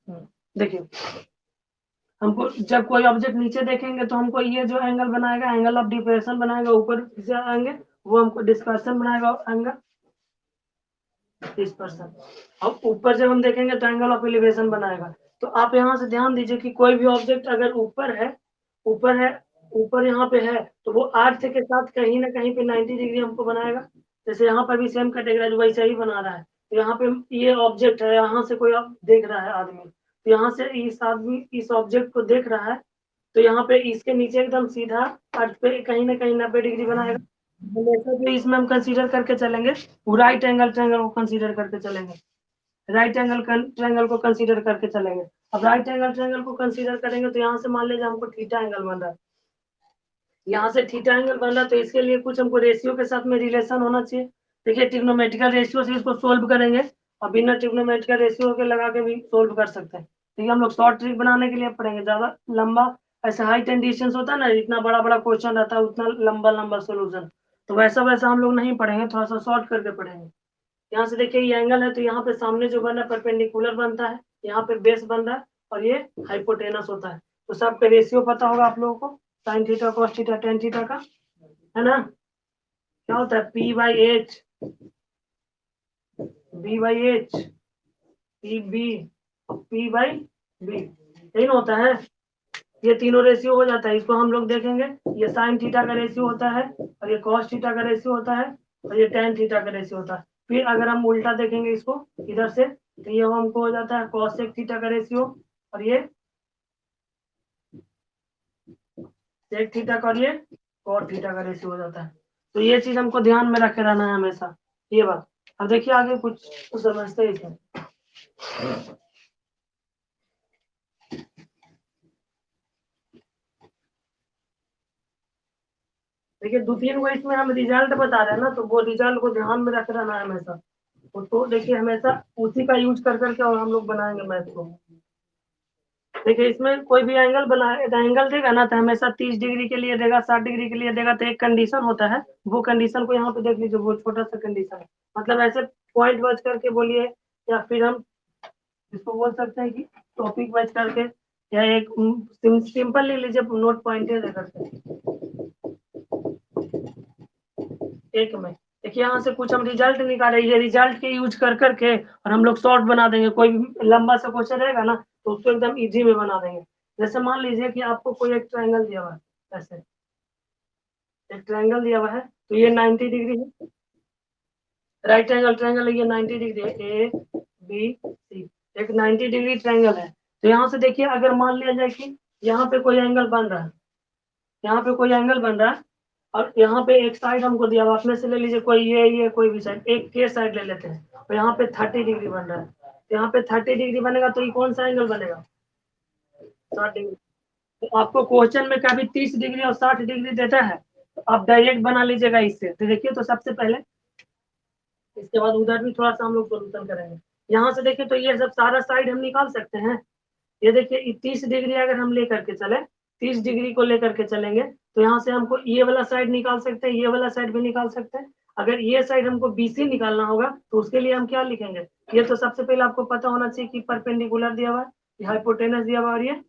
देखिए हमको जब कोई ऑब्जेक्ट नीचे देखेंगे तो हमको ये जो एंगल बनाएगा, एंगल ऑफ डिप्रेशन बनाएगा, ऊपर से आएंगे वो हमको डिस्पर्सन बनाएगा एंगल डिस्पर्सन, और ऊपर जब हम देखेंगे तो एंगल ऑफ एलिवेशन बनाएगा। तो आप यहाँ से ध्यान दीजिए कि कोई भी ऑब्जेक्ट अगर ऊपर है, ऊपर यहाँ पे है, तो वो अर्थ के साथ कहीं ना कहीं पे 90 डिग्री हमको बनाएगा। जैसे यहाँ पर भी सेम कैटेगराइज वैसे ही बना रहा है। तो यहाँ पे ये ऑब्जेक्ट है, यहाँ से कोई देख रहा है आदमी, तो यहाँ से इस आदमी इस ऑब्जेक्ट को देख रहा है, तो यहाँ पे इसके नीचे एकदम सीधा अर्थ पे कहीं ना कहीं 90 डिग्री बनाएगा। हमेशा जो इसमें हम कंसीडर करके चलेंगे, वो राइट एंगल ट्रायंगल को कंसीडर करके चलेंगे, राइट एंगल ट्रायंगल को कंसीडर करके चलेंगे। अब राइट एंगल ट्रायंगल को कंसीडर करेंगे तो यहाँ से मान लीजिए हमको थीटा एंगल बन रहा है, यहाँ से थीटा एंगल बन रहा है, तो इसके लिए कुछ हमको रेशियो के साथ में रिलेशन होना चाहिए। देखिए ट्रिग्नोमेट्रिकल रेशियो से इसको सोल्व करेंगे, और बिना ट्रिग्नोमेट्रिकल रेशियो के लगा के भी सोल्व कर सकते हैं। ठीक है, हम लोग शॉर्ट ट्रिक बनाने के लिए पढ़ेंगे, ज्यादा लंबा ऐसा हाइट एंड डिस्टेंस होता है ना, इतना बड़ा बड़ा क्वेश्चन रहता है, उतना लंबा लंबा सोल्यूशन, तो वैसा वैसा हम लोग नहीं पढ़ेंगे, थोड़ा सा शॉर्ट करके पढ़ेंगे। यहाँ से देखिए ये एंगल है, तो यहाँ पे सामने जो बन रहा है परपेंडिकुलर बनता है, यहाँ पे बेस बन रहा है, और ये हाइपोटेनस होता है। तो सबका रेशियो पता होगा आप लोगों को, sine theta cos theta tan theta का, है ना। क्या होता है P by H, B by H, P B, P by B, यही ना होता है। ये तीनों रेशियो हो जाता है, इसको हम लोग देखेंगे, ये साइन थीटा का रेशियो होता है, और ये कॉस थीटा का रेशियो होता है, और ये टेन थीटा का रेशियो होता है। फिर अगर हम उल्टा देखेंगे इसको इधर से, तो ये हमको हो जाता है कॉस सेक थीटा का रेशियो, और ये सेक थीटा का, और ये कॉट थीटा का रेशियो हो जाता है। तो ये चीज हमको ध्यान में रखे रहना है हमेशा, ये बात। अब देखिए आगे कुछ तो समझते ही थे। देखिए दो तीन को इसमें हम रिजल्ट बता रहे हैं ना, तो वो रिजल्ट को ध्यान में रख रहना है हमेशा। तो देखिए हमेशा उसी का यूज कर करके और हम लोग बनाएंगे मैथ को। देखिए इसमें कोई भी एंगल बनाए, एंगल देगा ना, तो हमेशा 30 डिग्री के लिए देगा, 60 डिग्री के लिए देगा, तो एक कंडीशन होता है, वो कंडीशन को यहाँ पे देख लीजिए, वो छोटा सा कंडीशन है, मतलब ऐसे पॉइंट वाइज करके बोलिए, या फिर हम इसको बोल सकते हैं कि टॉपिक वाइज करके, या एक सिंपल ले लीजिए नोट पॉइंट दे करके एक में। देखिए यहाँ से कुछ हम रिजल्ट निकाले, ये रिजल्ट के यूज कर करके और हम लोग शॉर्ट बना देंगे। कोई भी लंबा सा क्वेश्चन रहेगा ना, तो उसको एकदम इजी में बना देंगे। जैसे मान लीजिए कि आपको कोई एक ट्रायंगल दिया हुआ है, ऐसे एक ट्रायंगल दिया हुआ है, तो ये 90 डिग्री है, राइट एंगल ट्रायंगल है, ये 90 डिग्री है, ए बी सी, एक 90 डिग्री ट्रायंगल है। तो यहाँ से देखिए अगर मान लिया जाए कि यहाँ पे कोई एंगल बन रहा है, यहाँ पे कोई एंगल बन रहा है, और यहाँ पे एक साइड हमको दिया हुआ, अपने से ले लीजिए कोई ये कोई भी साइड, एक के साइड ले लेते हैं, और यहाँ पे 30 डिग्री बन रहा है, तो यहाँ पे 30 डिग्री बनेगा, तो ये कौन सा एंगल बनेगा, 60 डिग्री। तो आपको क्वेश्चन में कभी 30 डिग्री और 60 डिग्री देता है, तो आप डायरेक्ट बना लीजिएगा इससे। तो देखिए, तो सबसे पहले इसके बाद उधर भी थोड़ा सा हम लोग सोल्यूशन करेंगे। यहाँ से देखिए तो ये सब सारा साइड हम निकाल सकते हैं। ये देखिए 30 डिग्री अगर हम लेकर के चले, 30 डिग्री को लेकर के चलेंगे, तो यहाँ से हमको ये वाला साइड निकाल सकते हैं, ये वाला साइड भी निकाल सकते हैं। अगर ये साइड हमको बीसी निकालना होगा, तो उसके लिए हम क्या लिखेंगे, ये तो सबसे पहले आपको पता होना चाहिए कि परपेंडिकुलर दिया हुआ है, हाइपोटेनस दिया हुआ है, और ये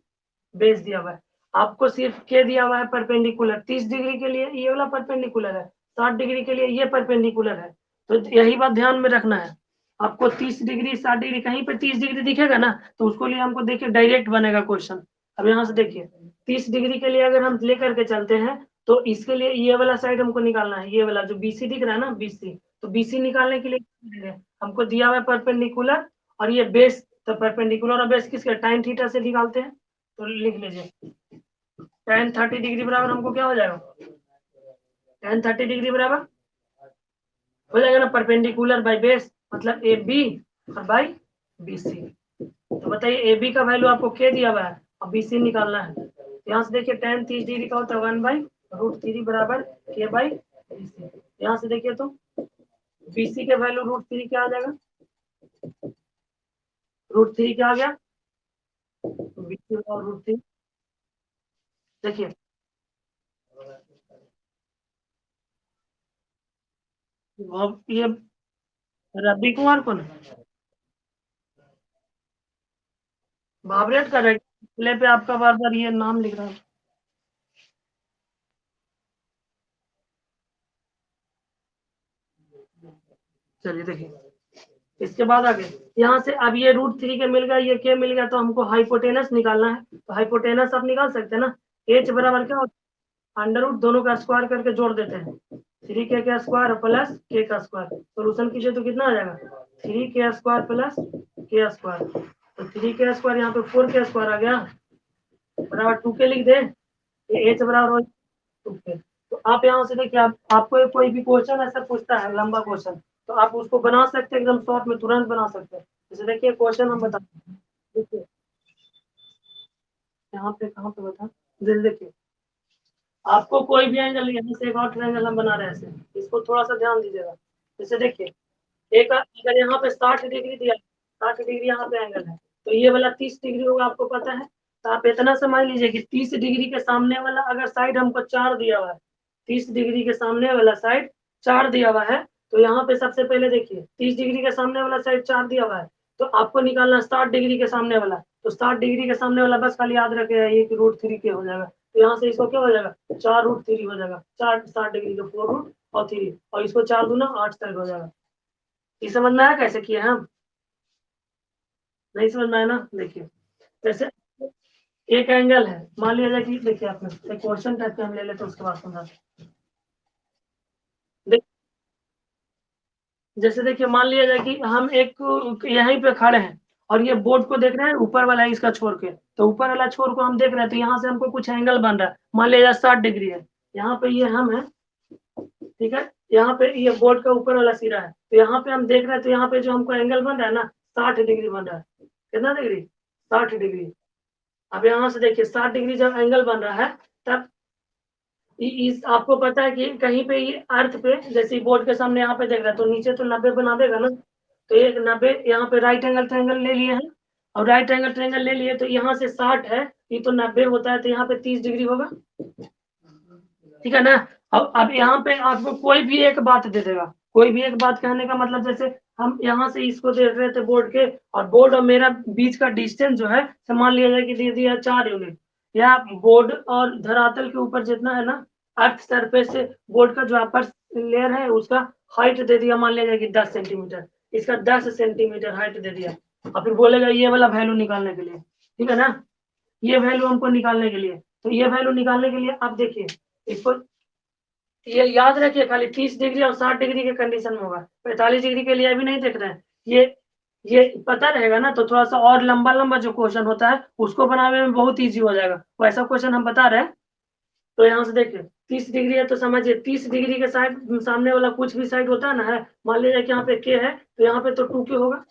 बेस दिया हुआ है। आपको सिर्फ के दिया हुआ है परपेंडिकुलर, 30 डिग्री के लिए ये वाला परपेंडिकुलर है, 60 डिग्री के लिए ये परपेंडिकुलर है। तो यही बात ध्यान में रखना है आपको। 30 डिग्री 60 डिग्री कहीं पे 30 डिग्री दिखेगा ना, तो उसको लिए हमको देखिए डायरेक्ट बनेगा क्वेश्चन। अब यहाँ से देखिए 30 डिग्री के लिए अगर हम लेकर के चलते हैं, तो इसके लिए ये वाला साइड हमको निकालना है, ये वाला जो बीसी दिख रहा है ना, बीसी, तो बीसी निकालने के लिए हमको दिया हुआ है परपेंडिकुलर, और ये बेस, तो परपेंडिकुलर और बेस किसके टाइन थीटा से निकालते हैं। तो लिख लीजिए tan 30 डिग्री बराबर हमको क्या हो जाएगा, tan 30 डिग्री बराबर हो जाएगा ना परपेंडिकुलर बाई बेस, मतलब ए बी और बाई बी सी। तो बताइए ए बी का वैल्यू आपको क्या दिया हुआ है, अब बी सी निकालना है। यहाँ से देखिए tan 30 डिग्री का होता है 1/√3 बराबर के बाई बी सी। यहाँ से देखिए तो बी सी के वैल्यू √3 क्या आ जाएगा, √3 क्या आ गया, बी सी और √3। देखिए ये रवि कुमार को ना, वाइब्रेट कर रहा है डिस्प्ले पे आपका बार बार ये नाम लिख रहा है। चलिए देखिए, इसके बाद आगे यहाँ से अब ये √3 के मिल गया, ये के मिल गया, तो हमको हाइपोटेनस निकालना है। तो हाइपोटेनस आप निकाल सकते हैं ना, एच बराबर क्या होता है, अंडर रूट दोनों का स्क्वायर करके जोड़ देते हैं, 3k का स्क्वायर प्लस के का स्क्वायर। सोल्यूशन कीजिए तो कितना आ जाएगा, 3k स्क्वायर प्लस के स्क्वायर। तो 3k स्क्वायर यहाँ पे 4k स्क्वायर आ गया, बराबर 2k लिख दे, ये एच बराबर हो 2k। तो आप यहाँ से देखिए, आपको कोई भी क्वेश्चन ऐसा पूछता है लंबा क्वेश्चन, तो आप उसको बना सकते हैं एकदम शॉर्ट में, तुरंत बना सकते हैं। जैसे देखिए क्वेश्चन हम बताते हैं, देखिए यहाँ पे कहाँ पे बता, देखिए आपको कोई भी एंगल, यहाँ से एक और ट्रायंगल हम बना रहे हैं ऐसे, इसको थोड़ा सा ध्यान दीजिएगा। जैसे देखिए एक अगर यहाँ पे 60 डिग्री दिया, 60 डिग्री यहाँ पे एंगल है, तो ये वाला 30 डिग्री होगा, आपको पता है। तो आप इतना समझ लीजिए कि 30 डिग्री के सामने वाला अगर साइड हमको 4 दिया हुआ है, 30 डिग्री के सामने वाला साइड 4 दिया हुआ है, तो यहाँ पे सबसे पहले देखिए 30 डिग्री के सामने वाला साइड 4 दिया हुआ है, तो आपको निकालना 60 डिग्री के सामने वाला। तो 60 डिग्री के सामने वाला बस खाली याद रखे ये कि √3 के हो जाएगा। तो यहाँ से इसको क्या हो जाएगा, 4√3 हो जाएगा, 4 60 डिग्री का 4 रूट और 3, और इसको 4 दूना 8 तक हो जाएगा। ये समझ में आया कैसे किए हम, नहीं समझ में आया ना। देखिए जैसे एक एंगल है, मान लिया जाए कि देखिए आपने एक क्वेश्चन टाइप के हम ले लेते हैं, उसके बाद समझा। जैसे देखिए मान लिया जाए कि हम एक यहीं पे खड़े हैं, और ये बोर्ड को देख रहे हैं, ऊपर वाला है इसका छोर के, तो ऊपर वाला छोर को हम देख रहे हैं, तो यहाँ से हमको कुछ एंगल बन रहा है, मान लिया जाए 60 डिग्री है, यहाँ पे ये हम है, ठीक है, यहाँ पे ये बोर्ड का ऊपर वाला सिरा है, तो यहाँ पे हम देख रहे हैं, तो यहाँ पे जो हमको एंगल बन रहा है ना, 60 डिग्री बन रहा है। कितना डिग्री, 60 डिग्री। अब यहाँ से देखिए 60 डिग्री जब एंगल बन रहा है, तब इस आपको पता है कि कहीं पे ये अर्थ पे, जैसे बोर्ड के सामने यहाँ पे देख रहा है, तो नीचे तो 90 बना देगा ना, तो एक 90 यहाँ पे राइट एंगल ट्रायंगल ले लिए हैं, और राइट एंगल ट्रायंगल ले लिए, तो यहाँ से 60 है, ये तो 90 होता है, तो यहाँ पे 30 डिग्री होगा, ठीक है ना। अब यहाँ पे आपको कोई भी एक बात दे देगा, कोई भी एक बात कहने का मतलब, जैसे हम यहाँ से इसको देख रहे थे बोर्ड के, और बोर्ड और मेरा बीच का डिस्टेंस जो है, मान लिया जाए कि दे दिया 4 यूनिट, या बोर्ड और धरातल के ऊपर जितना है ना, अर्थ सरफेस से बोर्ड का जो अपर लेयर है उसका हाइट दे दिया, मान लिया जाए कि 10 सेंटीमीटर, इसका 10 सेंटीमीटर हाइट दे दिया, और फिर बोलेगा ये वाला वैल्यू निकालने के लिए, ठीक है ना, ये वैल्यू हमको निकालने के लिए। तो ये वैल्यू निकालने के लिए आप देखिए इसको, ये याद रखिए खाली 30 डिग्री और 60 डिग्री के कंडीशन में होगा, 45 डिग्री के लिए अभी नहीं देख रहे हैं। ये पता रहेगा ना, तो थोड़ा सा और लंबा लंबा जो क्वेश्चन होता है उसको बनाने में बहुत ईजी हो जाएगा, वैसा क्वेश्चन हम बता रहे हैं। तो यहाँ से देखिए 30 डिग्री है, तो समझिए 30 डिग्री के साइड सामने वाला कुछ भी साइड होता है ना, है मान लीजिए कि यहाँ पे के है, तो यहाँ पे तो 2k होगा,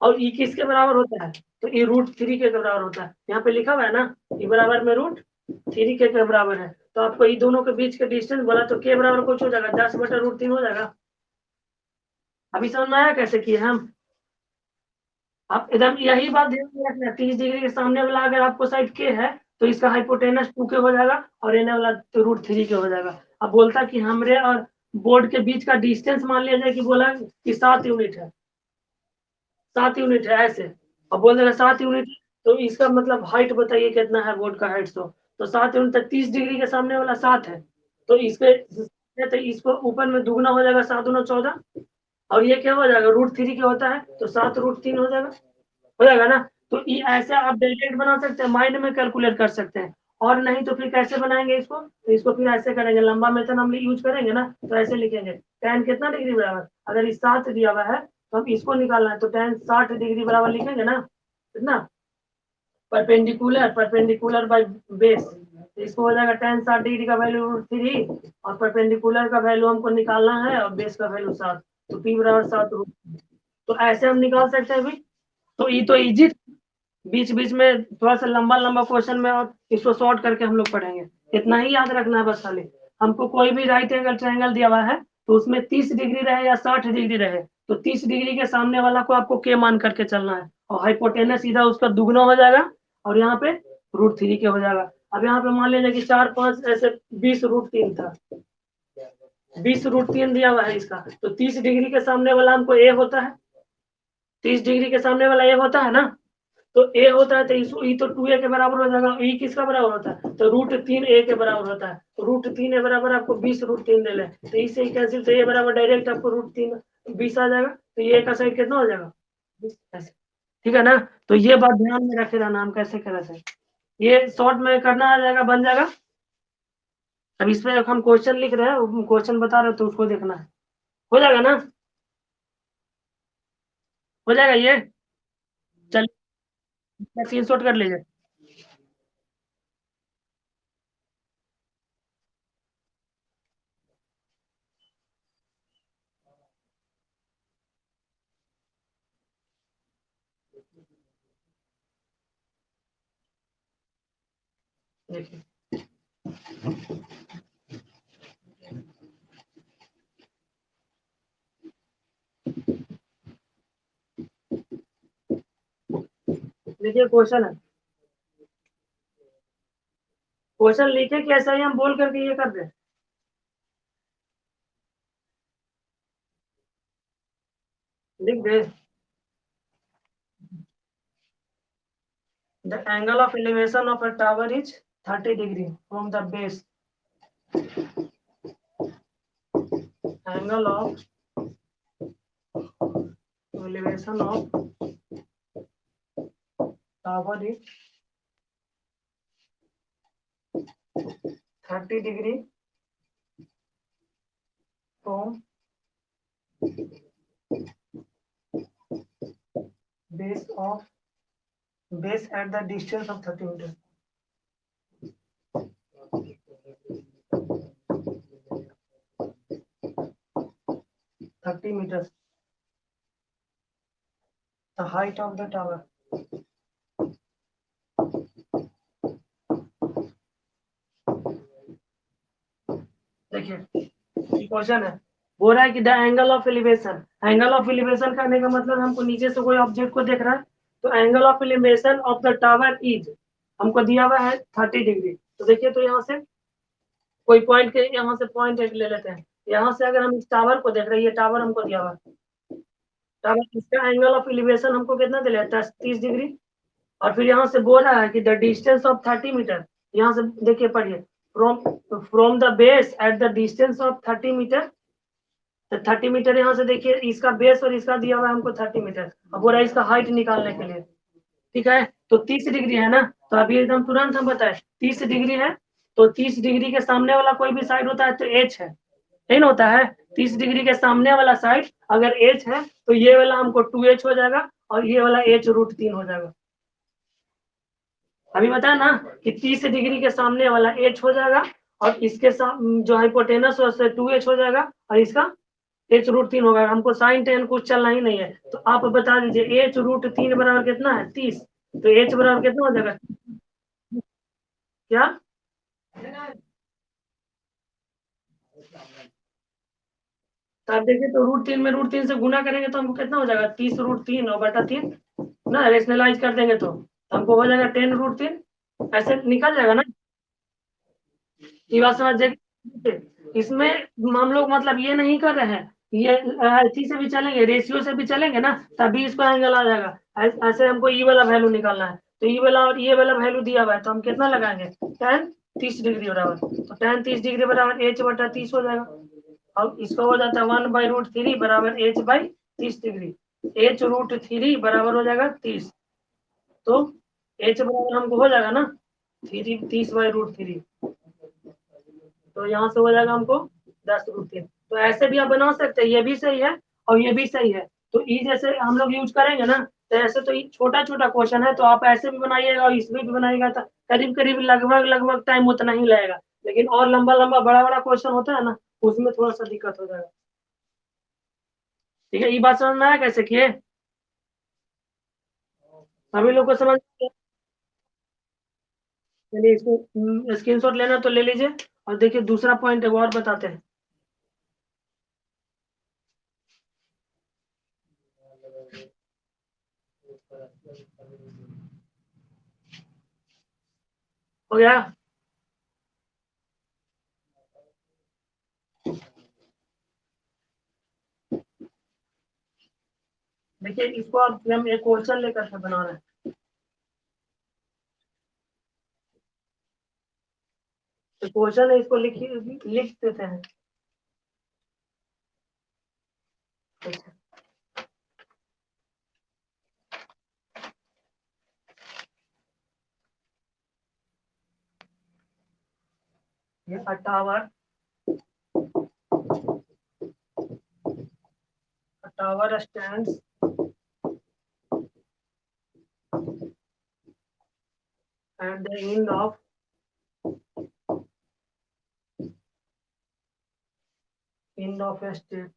और ई किसके बराबर होता है, तो ई √3 के बराबर होता है, यहाँ पे लिखा हुआ है ना, ई बराबर में √3 के बराबर है। तो आपको ये दोनों के बीच का डिस्टेंस बोला, तो के बराबर कुछ हो जाएगा 10/√3 हो जाएगा। अभी समझ में आया कैसे किए हम। आप एकदम यही बात ध्यान में रखना, 30 डिग्री के सामने वाला अगर आपको साइड के है, तो इसका हाइपोटेनस 2k हो जाएगा, और एने वाला तो √3 के हो जाएगा। अब बोलता कि हमरे और बोर्ड के बीच का डिस्टेंस मान लिया जाए कि बोला कि 7 यूनिट है, 7 यूनिट है ऐसे, और बोल देगा 7 यूनिट, तो इसका मतलब हाइट बताइए कितना है बोर्ड का हाइट, तो 7 यूनिट तक 30 डिग्री के सामने वाला 7 है, तो इसके तो इसको ऊपर में दुगना हो जाएगा, 7 दूना 14, और ये क्या हो जाएगा √3 के होता है, तो 7√3 हो जाएगा ना। तो ये ऐसे आप डायरेक्ट बना सकते हैं, माइंड में कैलकुलेट कर सकते हैं, और नहीं तो फिर कैसे बनाएंगे इसको, तो इसको फिर ऐसे करेंगे, लंबा मेथड हम यूज करेंगे ना, तो ऐसे लिखेंगे tan कितना डिग्री बराबर, अगर इस 7 दिया हुआ है तो हम इसको निकालना है, तो tan 60 डिग्री बराबर लिखेंगे ना, कितना, परपेंडिकुलर बाय बेस, तो इसको हो जाएगा tan 60 डिग्री का वैल्यू √3, और परपेंडिकुलर का वैल्यू हमको निकालना है, और बेस का वैल्यू 7, तो p बराबर 7 तो ऐसे हम निकाल सकते हैं भी। तो ये तो इजी, बीच बीच में थोड़ा सा लंबा लंबा क्वेश्चन में, और इसको शॉर्ट करके हम लोग पढ़ेंगे, इतना ही याद रखना है बस खाली। हमको कोई भी राइट एंगल ट्रायंगल दिया हुआ है, तो उसमें 30 डिग्री रहे या 60 डिग्री रहे, तो 30 डिग्री के सामने वाला को आपको के मान करके चलना है, और हाइपोटेनस सीधा उसका दुगना हो जाएगा, और यहाँ पे √3 के हो जाएगा। अब यहाँ पे मान लीजिए कि 4 5 ऐसे 20√3 था, 20√3 दिया हुआ है इसका, तो 30 डिग्री के सामने वाला हमको ए होता है, 30 डिग्री के सामने वाला ए होता है ना, तो ए होता है तो ई तो 2a के बराबर हो जाएगा। ई किसका बराबर होता है? तो √3a के बराबर होता है। तो √3a बराबर आपको 20√3 ले लें, तो इससे ही कैंसिल, तो ये बराबर डायरेक्ट आपको √3 20 आ जाएगा। तो ये का साइड कितना हो जाएगा? 20 ऐसे। ठीक है ना? तो ये बात ध्यान में रखे रहना हम कैसे करें सर। ये शॉर्ट में करना आ जाएगा, बन जाएगा। अब इस पे हम क्वेश्चन लिख रहे हैं, क्वेश्चन बता रहे हो तो उसको देखना है। हो जाएगा ना? हो जाएगा ये। चलिए स्क्रीनशॉट कर लीजिए। देखिए देखिए क्वेश्चन है, क्वेश्चन लिखे कि ऐसा ही हम बोल करके ये कर दे। लिख दे। The angle of elevation of a tower is 30 degree from the base. Angle of elevation of tower is 30 degree from base of base at the distance of 30 metre. 30 metre the height of the tower. देखिए question है, बोल रहा है कि the angle of elevation, angle of elevation करने का मतलब हमको नीचे से कोई ऑब्जेक्ट को देख रहा है, तो angle of elevation of the tower is हमको दिया हुआ है 30 डिग्री। तो देखिए तो यहाँ से कोई पॉइंट के, यहाँ से पॉइंट एक ले लेते हैं। यहाँ से अगर हम इस टावर को देख रहे हैं, ये टावर हमको दिया हुआ है, टावर, इसका एंगल ऑफ एलिवेशन हमको कितना दे रहा है? 30 डिग्री। और फिर यहाँ से बोल रहा है कि द डिस्टेंस ऑफ 30 मीटर, यहाँ से देखिए पढ़िए, from from the base at the distance of 30 metre. तो 30 मीटर यहाँ से देखिए, इसका बेस और इसका दिया हुआ है हमको 30 मीटर। अब बोला इसका हाइट निकालने के लिए, ठीक है, तो 30 डिग्री है ना, तो अभी एकदम तुरंत हम बताए 30 डिग्री है, तो 30 डिग्री के सामने वाला कोई भी साइड होता है तो एच है, नहीं ना होता है? 30 डिग्री के सामने वाला साइड अगर एच है तो ये वाला हमको 2h हो जाएगा और ये वाला h√3 हो जाएगा। अभी बताया ना कि 30 डिग्री के सामने वाला एच हो जाएगा और इसके साथ जो हाइपोटेनस है उससे 2h हो जाएगा और इसका h√3 होगा। हमको साइन टेन कुछ चलना ही नहीं है, तो आप बता दीजिए h√3 बराबर कितना है? 30। तो h बराबर कितना हो जाएगा? क्या? तो आप देखिए तो √3 में √3 से गुना करेंगे तो हमको कितना हो जाएगा? 30√3 और बटा 3 ना, रेशनलाइज कर देंगे तो हमको हो जाएगा 10√3, ऐसे निकल जाएगा ना। ये बात समझ जाएगी। इसमें हम लोग मतलब ये नहीं कर रहे हैं, ये इसी से भी चलेंगे, रेशियो से भी चलेंगे ना, तभी इसको एंगल आ जाएगा। ऐसे हमको ई वाला वैल्यू निकालना है, तो ई वाला और ये वाला वैल्यू दिया हुआ है, तो हम कितना लगाएंगे? tan 30 डिग्री बराबर, तो tan 30 डिग्री बराबर h बटा 30 हो जाएगा। अब इसको हो जाता है 1/√3 बराबर h बाई 30 डिग्री। h√3 बराबर हो जाएगा 30, तो h बराबर हमको हो जाएगा ना 30/√3, तो यहाँ से हो जाएगा हमको 10√3। तो ऐसे भी आप बना सकते हैं, ये भी सही है और ये भी सही है। तो ई जैसे हम लोग यूज करेंगे ना, तो ऐसे तो छोटा छोटा क्वेश्चन है, तो आप ऐसे भी बनाइएगा और इसमें भी बनाइएगा, तो करीब करीब लगभग लगभग टाइम उतना ही लगेगा। लेकिन और लंबा लंबा बड़ा बड़ा क्वेश्चन होता है ना, उसमें थोड़ा सा दिक्कत हो जाएगा। ठीक है, ये बात समझ में आया कैसे किए? सभी लोग को समझ में आया? चलिए इसको स्क्रीन शॉट लेना तो ले लीजिए, और देखिए दूसरा पॉइंट है वो और बताते हैं। हो गया? देखिए इसको अब हम एक क्वेश्चन लेकर के बना रहे हैं। तो क्वेश्चन है, इसको लिख देते हैं। अच्छा, ये a tower stands at the end of a street.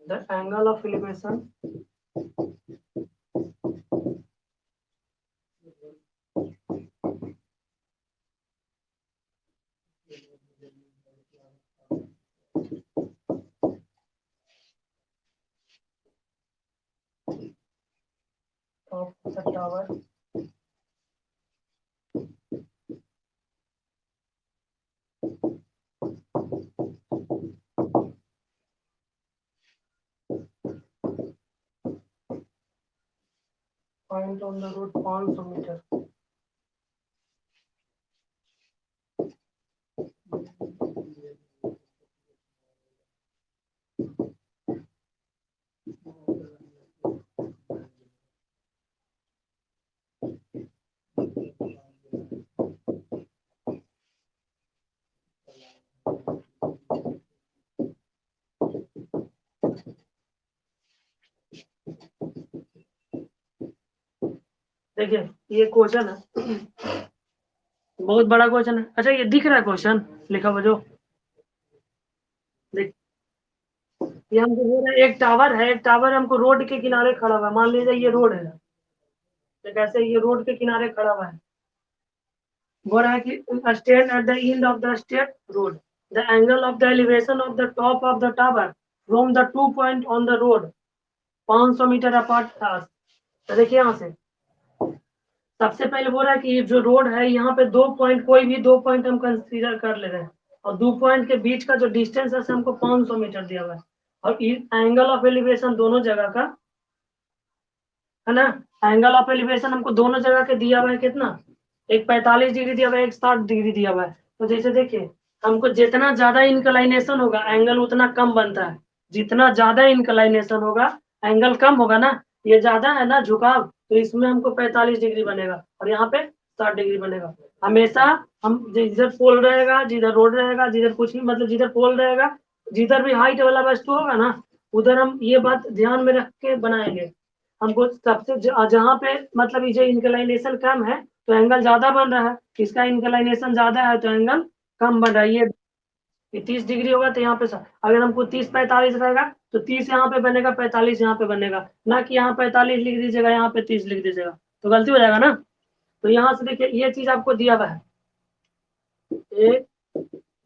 The angle of elevation of the tower point on the road 500 metre. देखिए ये क्वेश्चन है, बहुत बड़ा क्वेश्चन है। अच्छा, ये दिख रहा है क्वेश्चन लिखा हुआ जो, देख ये हमको बोल रहा है एक टावर है, एक टावर हमको रोड के किनारे खड़ा हुआ है। मान लीजिए ये रोड है, तो कैसे ये रोड के किनारे खड़ा हुआ है। बोल रहा है कि stand at the end of the state road, the angle of the elevation of the top of the tower from the 2 point on the road 500 metre apart था। तो देखिए यहाँ से सबसे पहले बोल रहा है कि जो रोड है यहाँ पे 2 पॉइंट, कोई भी 2 पॉइंट हम कंसीडर कर ले रहे हैं, और 2 पॉइंट के बीच का जो डिस्टेंस है हमको 500 मीटर दिया हुआ है, और एंगल ऑफ एलिवेशन दोनों जगह का है ना। एंगल ऑफ एलिवेशन हमको दोनों जगह के दिया हुआ है कितना, एक 45 डिग्री दिया हुआ है, एक 60 डिग्री दिया हुआ है। तो जैसे देखिए हमको जितना ज्यादा इंक्लाइनेशन होगा एंगल उतना कम बनता है, जितना ज्यादा इंक्लाइनेशन होगा एंगल कम होगा ना। ये ज्यादा है ना झुकाव, तो इसमें हमको 45 डिग्री बनेगा, और यहाँ पे 60 डिग्री बनेगा। हमेशा हम जिधर पोल रहेगा, जिधर रोड रहेगा, जिधर कुछ भी मतलब जिधर पोल रहेगा, जिधर भी हाइट वाला वस्तु होगा ना, उधर हम ये बात ध्यान में रख के बनाएंगे। हमको सबसे जहाँ पे मतलब ये जो इंक्लाइनेशन कम है तो एंगल ज्यादा बन रहा है, इसका इंक्लाइनेशन ज्यादा है तो एंगल कम बन रहा है। ये 30 डिग्री होगा तो यहाँ पे अगर हमको 30-45 रहेगा तो 30 यहाँ पे बनेगा, 45 यहाँ पे बनेगा, ना कि यहाँ 45 लिख दीजिएगा यहाँ पे 30 लिख दीजिएगा, तो गलती हो जाएगा ना। तो यहाँ से देखिए ये चीज आपको दिया हुआ है A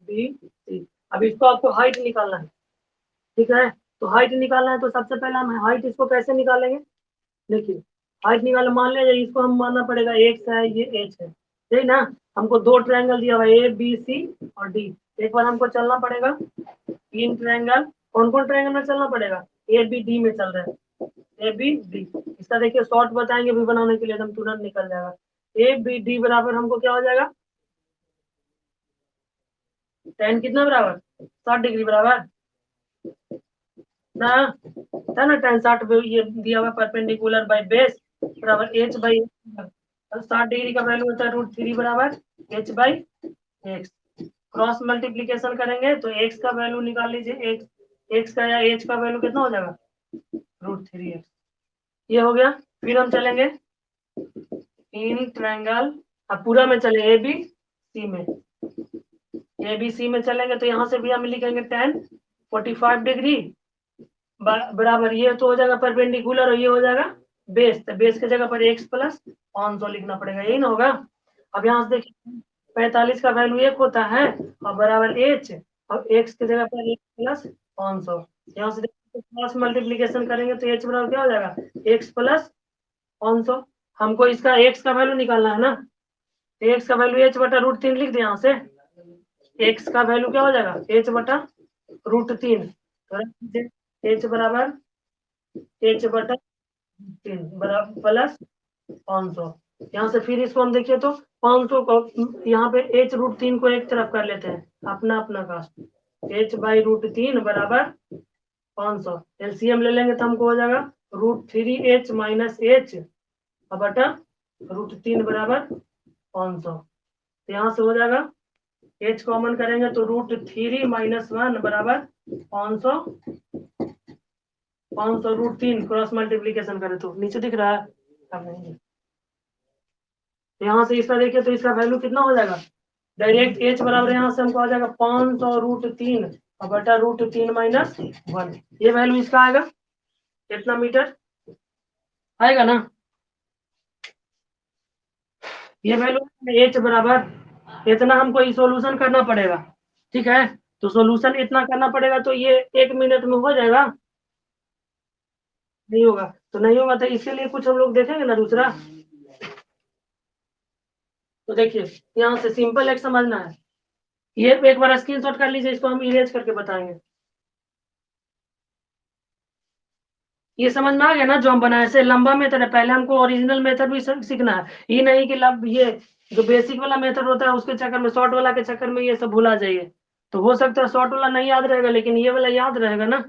B C। अब इसको आपको हाइट निकालना है, ठीक है। तो हाइट निकालना है तो सबसे पहले हम हाइट इसको कैसे निकालेंगे, देखिए हाइट निकालना, मान लीजिए इसको हम मानना पड़ेगा x है, ये h है, ठीक ना। हमको 2 ट्रायंगल दिया हुआ है A B C और D। एक बार हमको चलना पड़ेगा 3 ट्रायंगल, कौन कौन ट्रायंगल में चलना पड़ेगा, A B D में चल रहा है, A B D। इसका देखिए शॉर्ट बताएंगे भी बनाने के लिए, एकदम तुरंत निकल जाएगा। A B D बराबर हमको क्या हो जाएगा, tan कितना बराबर 60 डिग्री बराबर ना, था ना। tan 60 पे ये दिया हुआ परपेंडिकुलर बाय बेस बराबर h बाई 60 डिग्री का वैल्यू होता है √3 बराबर h by x. Cross multiplication करेंगे तो x का वैल्यू निकाल लीजिए, x का या h का वैल्यू कितना हो जाएगा √3x। ये हो गया। फिर हम चलेंगे इन ट्रायंगल, अब पूरा में चले ए बी सी में, ए बी सी में चलेंगे तो यहाँ से भी हम लिखेंगे tan 45 डिग्री बराबर, ये तो हो जाएगा परपेंडिकुलर और ये हो जाएगा बेस, तो बेस की जगह पर x प्लस 500 लिखना पड़ेगा, यही ना होगा। अब यहाँ से देखिए 45 का वैल्यू 1 होता है और बराबर h, और x की जगह पर 1 प्लस 500। यहाँ से देखिए क्रॉस मल्टीप्लीकेशन करेंगे तो h बराबर क्या हो जाएगा x प्लस 500। हमको इसका x का वैल्यू निकालना है ना, तो x का वैल्यू h बटा √3 लिख दे। यहाँ से x का वैल्यू क्या हो जाएगा h बटा √3 h बराबर h बटा 3 बराबर प्लस 500। यहाँ से फिर इसको हम देखिए तो 500 को यहाँ पे h√3 को एक तरफ कर लेते हैं अपना अपना का h/√3 बराबर 500। एलसीएम ले लेंगे तो हमको हो जाएगा √3h माइनस h बटा √3 बराबर 500। तो यहाँ से हो जाएगा h कॉमन करेंगे तो √3 माइनस 1 बराबर 500। 500 √3 क्रॉस मल्टीप्लीकेशन करें तो नीचे दिख रहा है। अब नहीं, यहाँ से इसका देखिए तो इसका वैल्यू कितना हो जाएगा डायरेक्ट h बराबर यहाँ से हमको आ जाएगा 500 √3 बटा √3 माइनस 1। ये वैल्यू इसका आएगा कितना मीटर आएगा ना। ये वैल्यू h बराबर इतना हमको सॉल्यूशन करना पड़ेगा। ठीक है, तो सॉल्यूशन इतना करना पड़ेगा तो ये 1 मिनट में हो जाएगा। नहीं होगा तो नहीं होगा, तो इसके लिए कुछ हम लोग देखेंगे ना दूसरा। तो देखिए यहाँ से सिंपल एक समझना है, ये एक बार स्क्रीनशॉट कर लीजिए, इसको हम इरेज करके बताएंगे। ये समझ में आ गया ना जो हम बनाए से लंबा मेथड है। पहले हमको ओरिजिनल मेथड भी सीखना है, ये नहीं कि ये जो बेसिक वाला मेथड होता है उसके चक्कर में, शॉर्ट वाला के चक्कर में ये सब भूला जाइए। तो हो सकता है शॉर्ट वाला नहीं याद रहेगा लेकिन ये वाला याद रहेगा ना,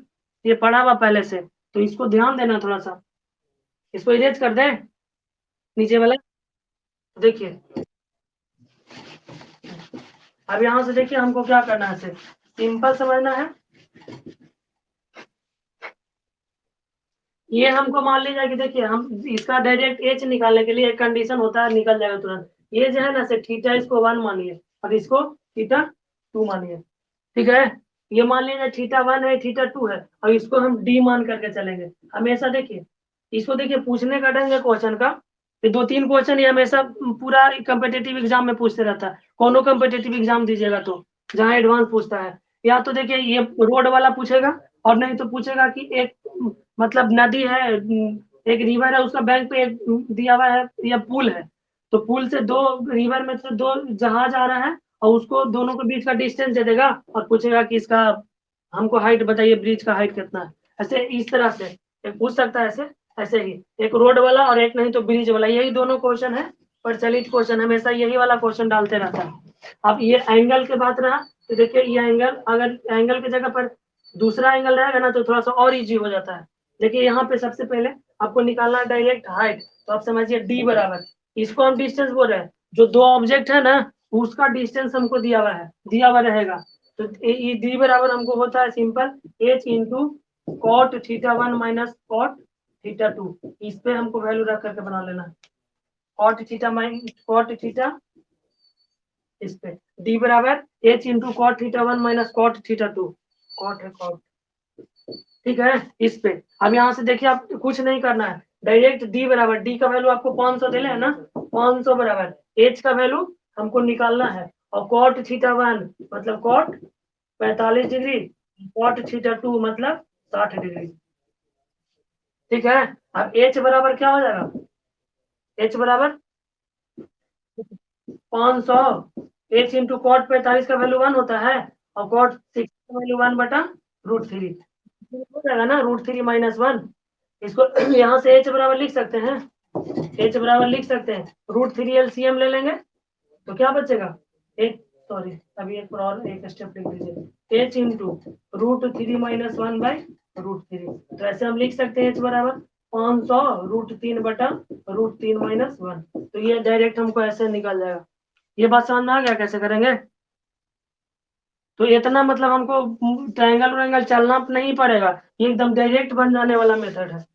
ये पढ़ा हुआ पहले से, तो इसको ध्यान देना थोड़ा सा। इसको इरेज कर दें नीचे वाला। देखिए अब यहाँ से देखिए हमको क्या करना है, सिंपल समझना है। ये हमको मान लीजिए कि देखिए हम इसका डायरेक्ट एच निकालने के लिए एक कंडीशन होता है, निकल जाएगा तुरंत। ये जो है ना से थीटा इसको 1 मानिए और इसको थीटा 2 मानिए। ठीक है, ये मान लीजिए थीटा 1 है थीटा 2 है और इसको हम डी मान करके चलेंगे हमेशा। देखिए इसको देखिए पूछने का ढंग है क्वेश्चन का, ये 2-3 क्वेश्चन ये हमेशा पूरा कम्पिटेटिव एग्जाम में पूछते रहता है। कोनो कम्पिटेटिव एग्जाम दीजिएगा तो जहाँ एडवांस पूछता है, या तो देखिए ये रोड वाला पूछेगा और नहीं तो पूछेगा कि एक मतलब नदी है, एक रिवर है, उसका बैंक पे एक दिया हुआ है या पुल है, तो पुल से दो रिवर में से 2 जहाज आ रहा है और उसको दोनों के बीच का डिस्टेंस दे देगा और पूछेगा कि इसका हमको हाइट बताइए, ब्रिज का हाइट कितना है। ऐसे इस तरह से एक पूछ सकता है ऐसे। ऐसे ही एक रोड वाला और एक नहीं तो ब्रिज वाला, यही दोनों क्वेश्चन है प्रचलित क्वेश्चन, हमेशा यही वाला क्वेश्चन डालते रहता है। अब ये एंगल के बात रहा तो देखिए ये एंगल, अगर एंगल की जगह पर दूसरा एंगल रहेगा ना तो थोड़ा सा और इजी हो जाता है। देखिए यहाँ पे सबसे पहले आपको निकालना है डायरेक्ट हाइट, तो आप समझिए डी बराबर, इसको हम डिस्टेंस बोल रहे हैं, जो 2 ऑब्जेक्ट है ना उसका डिस्टेंस हमको दिया हुआ है, दिया हुआ रहेगा। तो ये डी बराबर हमको होता है simple h into cot theta 1 minus cot theta 2। इस पे हमको वैल्यू रख करके बना लेना है cot theta minus cot theta, इस पे डी बराबर h into cot theta 1 minus cot theta 2। Cot है कॉट, ठीक है। इस पे अब यहाँ से देखिए आप कुछ नहीं करना है, डायरेक्ट डी बराबर, डी का वैल्यू आपको 500 दे है ना, 500 बराबर एच का वैल्यू हमको निकालना है और कॉट थीटा 1 मतलब कॉट 45 डिग्री, कॉट थीटा 2 मतलब 60 डिग्री। ठीक है, अब एच बराबर क्या हो जाएगा, एच बराबर 500, एच इंटू कॉट 45 का वैल्यू 1 होता है और कॉट 6 का वैल्यू 1 बटा √3 हो जाएगा ना, √3 माइनस 1। इसको यहाँ से h बराबर लिख सकते हैं, h बराबर लिख सकते हैं √3 एलसीएम ले लेंगे तो क्या बचेगा, एक सॉरी अभी एक और एक स्टेप लिख लीजिए, h इंटू √3 माइनस 1 बाई √3। तो ऐसे हम लिख सकते हैं h बराबर 500 √3 बटा √3 माइनस 1। तो ये डायरेक्ट हमको ऐसे निकल जाएगा। ये बात समझ में आ गया कैसे करेंगे। तो इतना मतलब हमको ट्रायंगल व्रायंगल चलना नहीं पड़ेगा, ये एकदम डायरेक्ट बन जाने वाला मेथड है।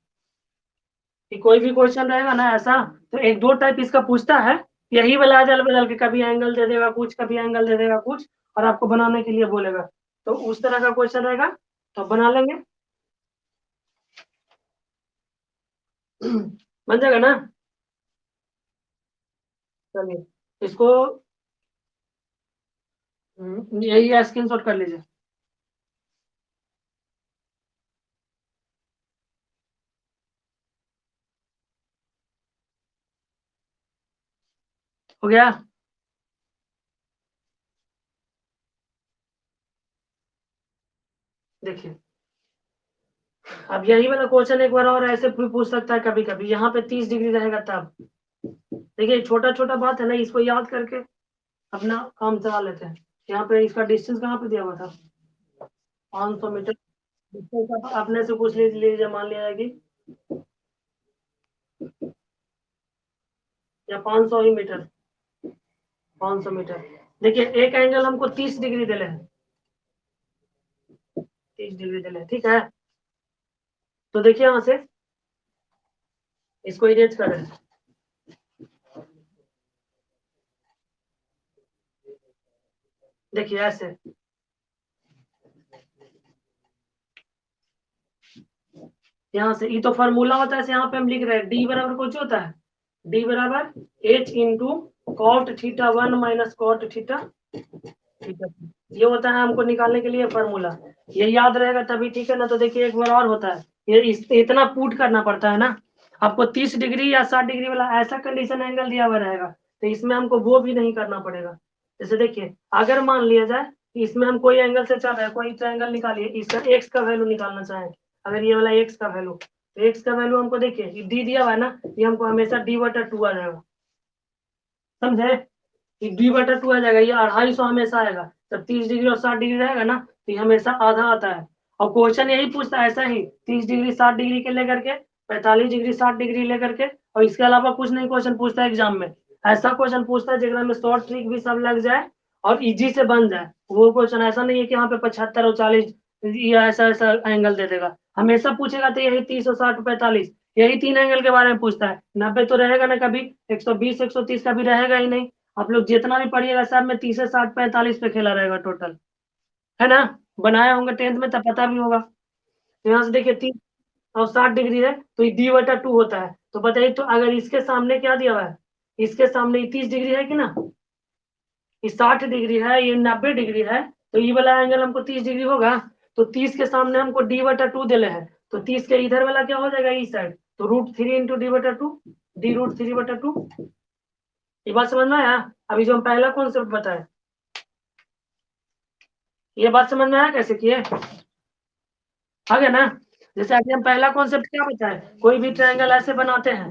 कि कोई भी क्वेश्चन रहेगा ना ऐसा तो 1-2 टाइप इसका पूछता है, यही वाला अदल बदल के कभी एंगल दे देगा कुछ, कभी एंगल दे देगा कुछ और आपको बनाने के लिए बोलेगा, तो उस तरह का क्वेश्चन रहेगा तो बना लेंगे। बन जाएगा ना। चलिए इसको यही स्क्रीन शॉट कर लीजिए। हो गया। देखिए अब यही वाला क्वेश्चन एक बार और ऐसे भी पूछ सकता है कभी कभी, यहाँ पे 30 डिग्री रहेगा तब। देखिए छोटा छोटा बात है ना, इसको याद करके अपना काम चला लेते हैं। यहाँ पे इसका डिस्टेंस कहाँ पे दिया हुआ था, 500 मीटर। डिस्टेंस अपने से पूछ लीजिए, मान लिया जाएगी या 500 ही मीटर, 500 मीटर। देखिए एक एंगल हमको 30 डिग्री दिले हैं, 30 डिग्री दिले हैं, ठीक है। तो देखिए यहाँ से इसको इरेज करें, देखिए ऐसे यहाँ से, ये तो फॉर्मूला होता है, यहाँ पे हम लिख रहे हैं डी बराबर कुछ होता है, डी बराबर H into cot theta 1 minus cot theta theta, ये होता है हमको निकालने के लिए फॉर्मूला। ये याद रहेगा तभी, ठीक है ना। तो देखिए एक बार और होता है, ये इतना पुट करना पड़ता है ना। आपको 30 डिग्री या 60 डिग्री वाला ऐसा कंडीशन एंगल दिया हुआ रहेगा, तो इसमें हमको वो भी नहीं करना पड़ेगा। जैसे देखिए अगर मान लिया जाए कि इसमें हम कोई एंगल से चल रहे हैं, कोई ट्रायंगल निकालिए, इसका एक्स का वैल्यू निकालना चाहें, अगर ये वाला एक्स का वैल्यू, तो एक्स का वैल्यू हमको देखिए डी दिया हुआ है ना, ये हमको हमेशा डी/2 आ जाएगा, समझे। डी/2 आ जाएगा, ये 250 हमेशा आएगा। जब 30 डिग्री और 60 डिग्री रहेगा ना, तो ये हमेशा आधा आता है। और क्वेश्चन यही पूछता है ऐसा ही, 30 डिग्री 60 डिग्री के लेकर के 45 डिग्री 60 डिग्री लेकर के, और इसके अलावा कुछ नहीं क्वेश्चन पूछता है एग्जाम में। ऐसा क्वेश्चन पूछता है जिसमें शॉर्ट ट्रिक भी सब लग जाए और इजी से बन जाए। वो क्वेश्चन ऐसा नहीं है कि यहाँ पे 75 और 40 या ऐसा ऐसा एंगल दे देगा, हमेशा पूछेगा तो यही 30 और 60 45, यही 3 एंगल के बारे में पूछता है। 90 तो रहेगा ना कभी, 120 130 का भी रहेगा ही नहीं। आप लोग जितना भी पढ़िएगा सब में 30 से 60 45 पे खेला रहेगा टोटल, है ना। बनाया होंगे 10th में तब पता भी होगा। तो यहाँ से देखिए 30 और 60 डिग्री है, तो ये डी/2 होता है। तो बताइए, तो अगर इसके सामने क्या दिया हुआ है, इसके सामने 30 डिग्री है कि ना, ये 60 डिग्री है, ये 90 डिग्री है, तो ये वाला एंगल हमको 30 डिग्री होगा। तो 30 के सामने हमको डी/2 दिले हैं, तो 30 के इधर वाला क्या हो जाएगा, इस साइड, तो √3 इंटू डी/2, डी√3/2। ये बात समझ में आया। अभी जो हम पहला कॉन्सेप्ट बताए, ये बात समझ में आया कैसे किए, आ गया ना। जैसे अभी हम पहला कॉन्सेप्ट क्या बताए, कोई भी ट्रायंगल ऐसे बनाते हैं,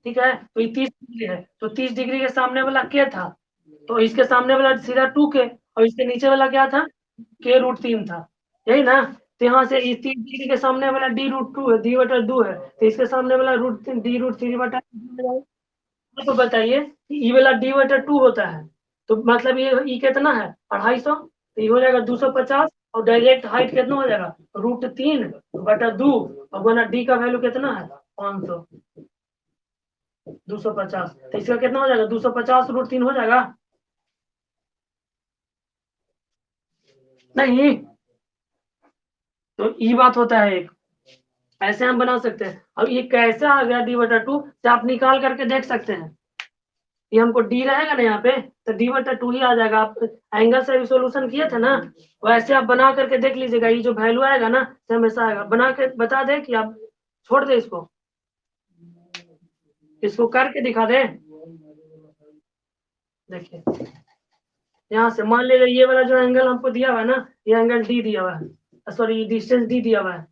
ठीक है। तो ये 30 डिग्री है, तो 30 डिग्री के सामने वाला के था, तो इसके सामने वाला सीधा 2 के, और इसके नीचे वाला क्या था, k√3 था, यही ना। तो यहाँ से इस 30 डिग्री के सामने वाला d√2 है, d/2 है, तो इसके सामने वाला d√3/2। तो बताइए ये वाला d/2 होता है, तो मतलब ये कितना है, 250, तो ये हो जाएगा 250, और डायरेक्ट हाइट कितना हो जाएगा, √3/2, और गुना डी का वैल्यू कितना है, 500, 250, तो इसका कितना हो जाएगा, 250 √3 हो जाएगा, नहीं। तो ये बात होता है एक, ऐसे हम बना सकते हैं। अब ये कैसे आ गया d/2 से आप निकाल करके देख सकते हैं। ये हमको डी रहेगा ना यहाँ पे, तो d/2 ही आ जाएगा। आप एंगल से भी सोल्यूशन किए थे ना, वैसे आप बना करके देख लीजिएगा, ये जो वैल्यू आएगा ना से हमेशा आएगा। बना के बता दे कि आप छोड़ दे इसको, इसको करके दिखा दे। देखिए यहाँ से मान लीजिए ये वाला जो एंगल हमको दिया हुआ है ना, ये एंगल डी दिया हुआ है, सॉरी डिस्टेंस डी दिया हुआ है,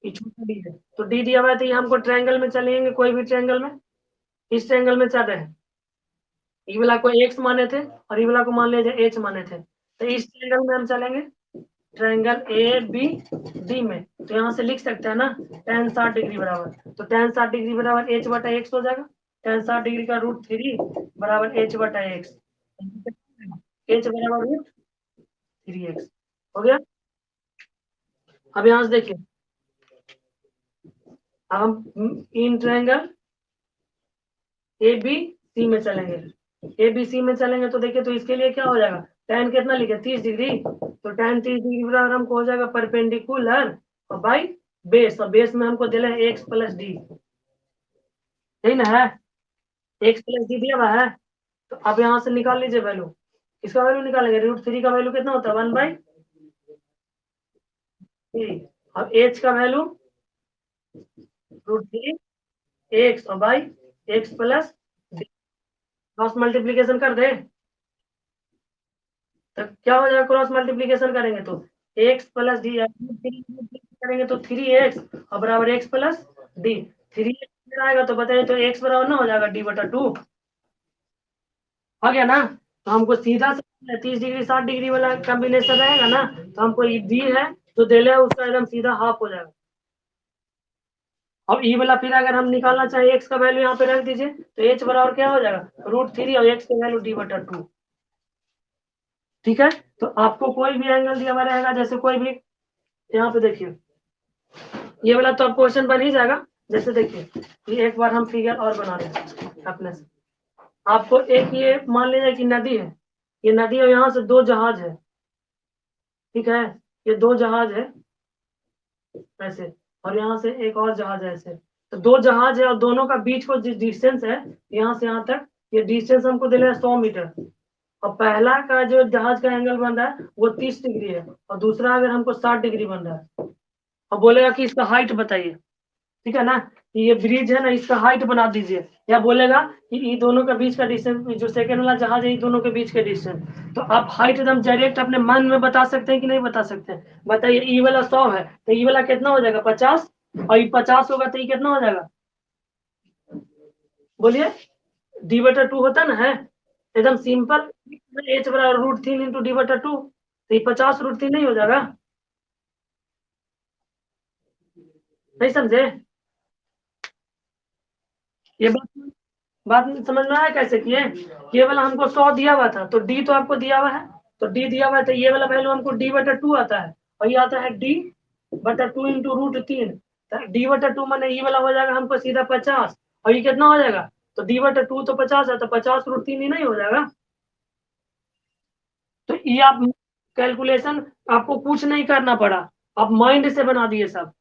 ये छोटा डी है, तो डी दिया हुआ है, तो ये हमको ट्रायंगल में चलेंगे, कोई भी ट्रायंगल में, इस ट्रायंगल में चल रहे हैं, ई वाला को x माने थे और ई वाला को मान लीजिए h माने थे, तो इस ट्रायंगल में हम चलेंगे, ट्रायंगल ए बी डी में। तो यहाँ से लिख सकते हैं ना tan 60 डिग्री बराबर, तो tan 60 डिग्री बराबर h/x हो जाएगा, tan 60 डिग्री का √3 बराबर h/x, h बराबर √3x हो गया। अब यहाँ से देखिए, अब हम इन ट्रायंगल ए बी सी में चलेंगे, ए बी सी में चलेंगे, तो देखिए तो इसके लिए क्या हो जाएगा, tan कितना लिखे 30 डिग्री, तो tan 30 डिग्री बराबर हमको हो जाएगा परपेंडिकुलर और बाई बेस, और बेस में हमको दिला है x + d, यही ना है, x + d दिया हुआ है। तो अब यहाँ से निकाल लीजिए वैल्यू, इसका वैल्यू निकालेंगे, √3 का वैल्यू कितना होता है 1/3, अब h का वैल्यू √3 x और by x + d, cross multiplication कर दे, तो क्या हो जाएगा, क्रॉस मल्टीप्लीकेशन करेंगे तो एक्स प्लस डी करेंगे तो 3x और बराबर एक्स प्लस डी। 3x आएगा तो बताइए, तो x बराबर ना हो जाएगा d/2। आ गया ना। तो हमको सीधा से 30 डिग्री 60 डिग्री वाला कॉम्बिनेशन रहेगा ना, तो हमको ये डी है तो दे ले उसका एकदम सीधा हाफ हो जाएगा। अब ई वाला फिर अगर हम निकालना चाहे एक्स का वैल्यू यहाँ पे रख दीजिए, तो एच बराबर क्या हो जाएगा, √3 और एक्स का वैल्यू d/2। ठीक है, तो आपको कोई भी एंगल दिया हुआ रहेगा, जैसे कोई भी, यहाँ पे देखिए ये वाला तो अब क्वेश्चन बन ही जाएगा। जैसे देखिए ये एक बार हम फिगर और बना रहे हैं अपने से। आपको एक ये मान लीजिए कि नदी है, ये नदी और यहाँ से दो जहाज है। ठीक है, ये दो जहाज है ऐसे, और यहाँ से एक और जहाज है ऐसे। तो दो जहाज है और दोनों का बीच को जिस डिस्टेंस है यहाँ से यहाँ तक, ये डिस्टेंस हमको दे रहा है 100 मीटर। और पहला का जो जहाज का एंगल बन रहा है वो 30 डिग्री है, और दूसरा अगर हमको 60 डिग्री बन रहा है, और बोलेगा कि इसका हाइट बताइए। ठीक है ना, कि ये ब्रिज है ना, इसका हाइट बना दीजिए, या बोलेगा कि ये दोनों के बीच का डिस्टेंस, जो सेकंड वाला जहाज है ये दोनों के बीच के डिस्टेंस। तो आप हाइट एकदम डायरेक्ट अपने मन में बता सकते हैं कि नहीं बता सकते हैं, बताइए। ई वाला 100 है तो ई वाला कितना हो जाएगा 50, और ये 50 होगा तो ये कितना हो जाएगा, बोलिए। d/2 होता ना है, एकदम सिंपल। एच बराबर √3 इंटू d/2, तो ये 50 √3 नहीं हो जाएगा, नहीं समझे ये बात समझ में आया कैसे किए। ये वाला हमको 100 दिया हुआ था, तो डी तो आपको दिया हुआ है, तो डी दिया हुआ है तो ये वाला वैल्यू हमको d/2 आता है, और ये आता है d/2 इंटू √3। d/2 माने ये वाला हो जाएगा हमको सीधा 50, और ये कितना हो जाएगा, तो d/2 तो 50 है, तो 50 √3 ही नहीं हो जाएगा। तो ये आप कैलकुलेशन आपको कुछ नहीं करना पड़ा, आप माइंड से बना दिए सब।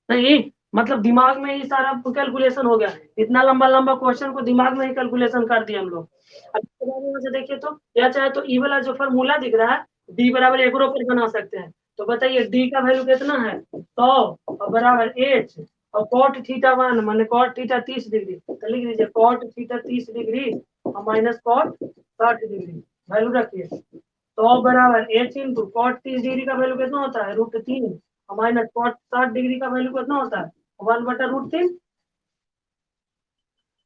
नहीं मतलब दिमाग में ही सारा कैलकुलेशन हो गया, इतना लंबा लंबा क्वेश्चन को दिमाग में ही कैलकुलेशन कर दिया हम लोग। अब इसके बारे में से देखिए तो, या चाहे तो ई वाला जो फॉर्मूला दिख रहा है डी बराबर एक पर बना सकते हैं। तो बताइए डी का वैल्यू कितना है, 100 और बराबर एच, और कॉट थीटा 1 माने कॉट थीटा 30 डिग्री, तो लिख लीजिए कॉट थीटा 30 डिग्री और माइनस कॉट 60 डिग्री, वैल्यू रखिए। 100 बराबर एच इंटू कॉट 30 डिग्री का वैल्यू कितना होता है √3, और माइनस कॉट 60 डिग्री का वैल्यू कितना होता है 1/√3।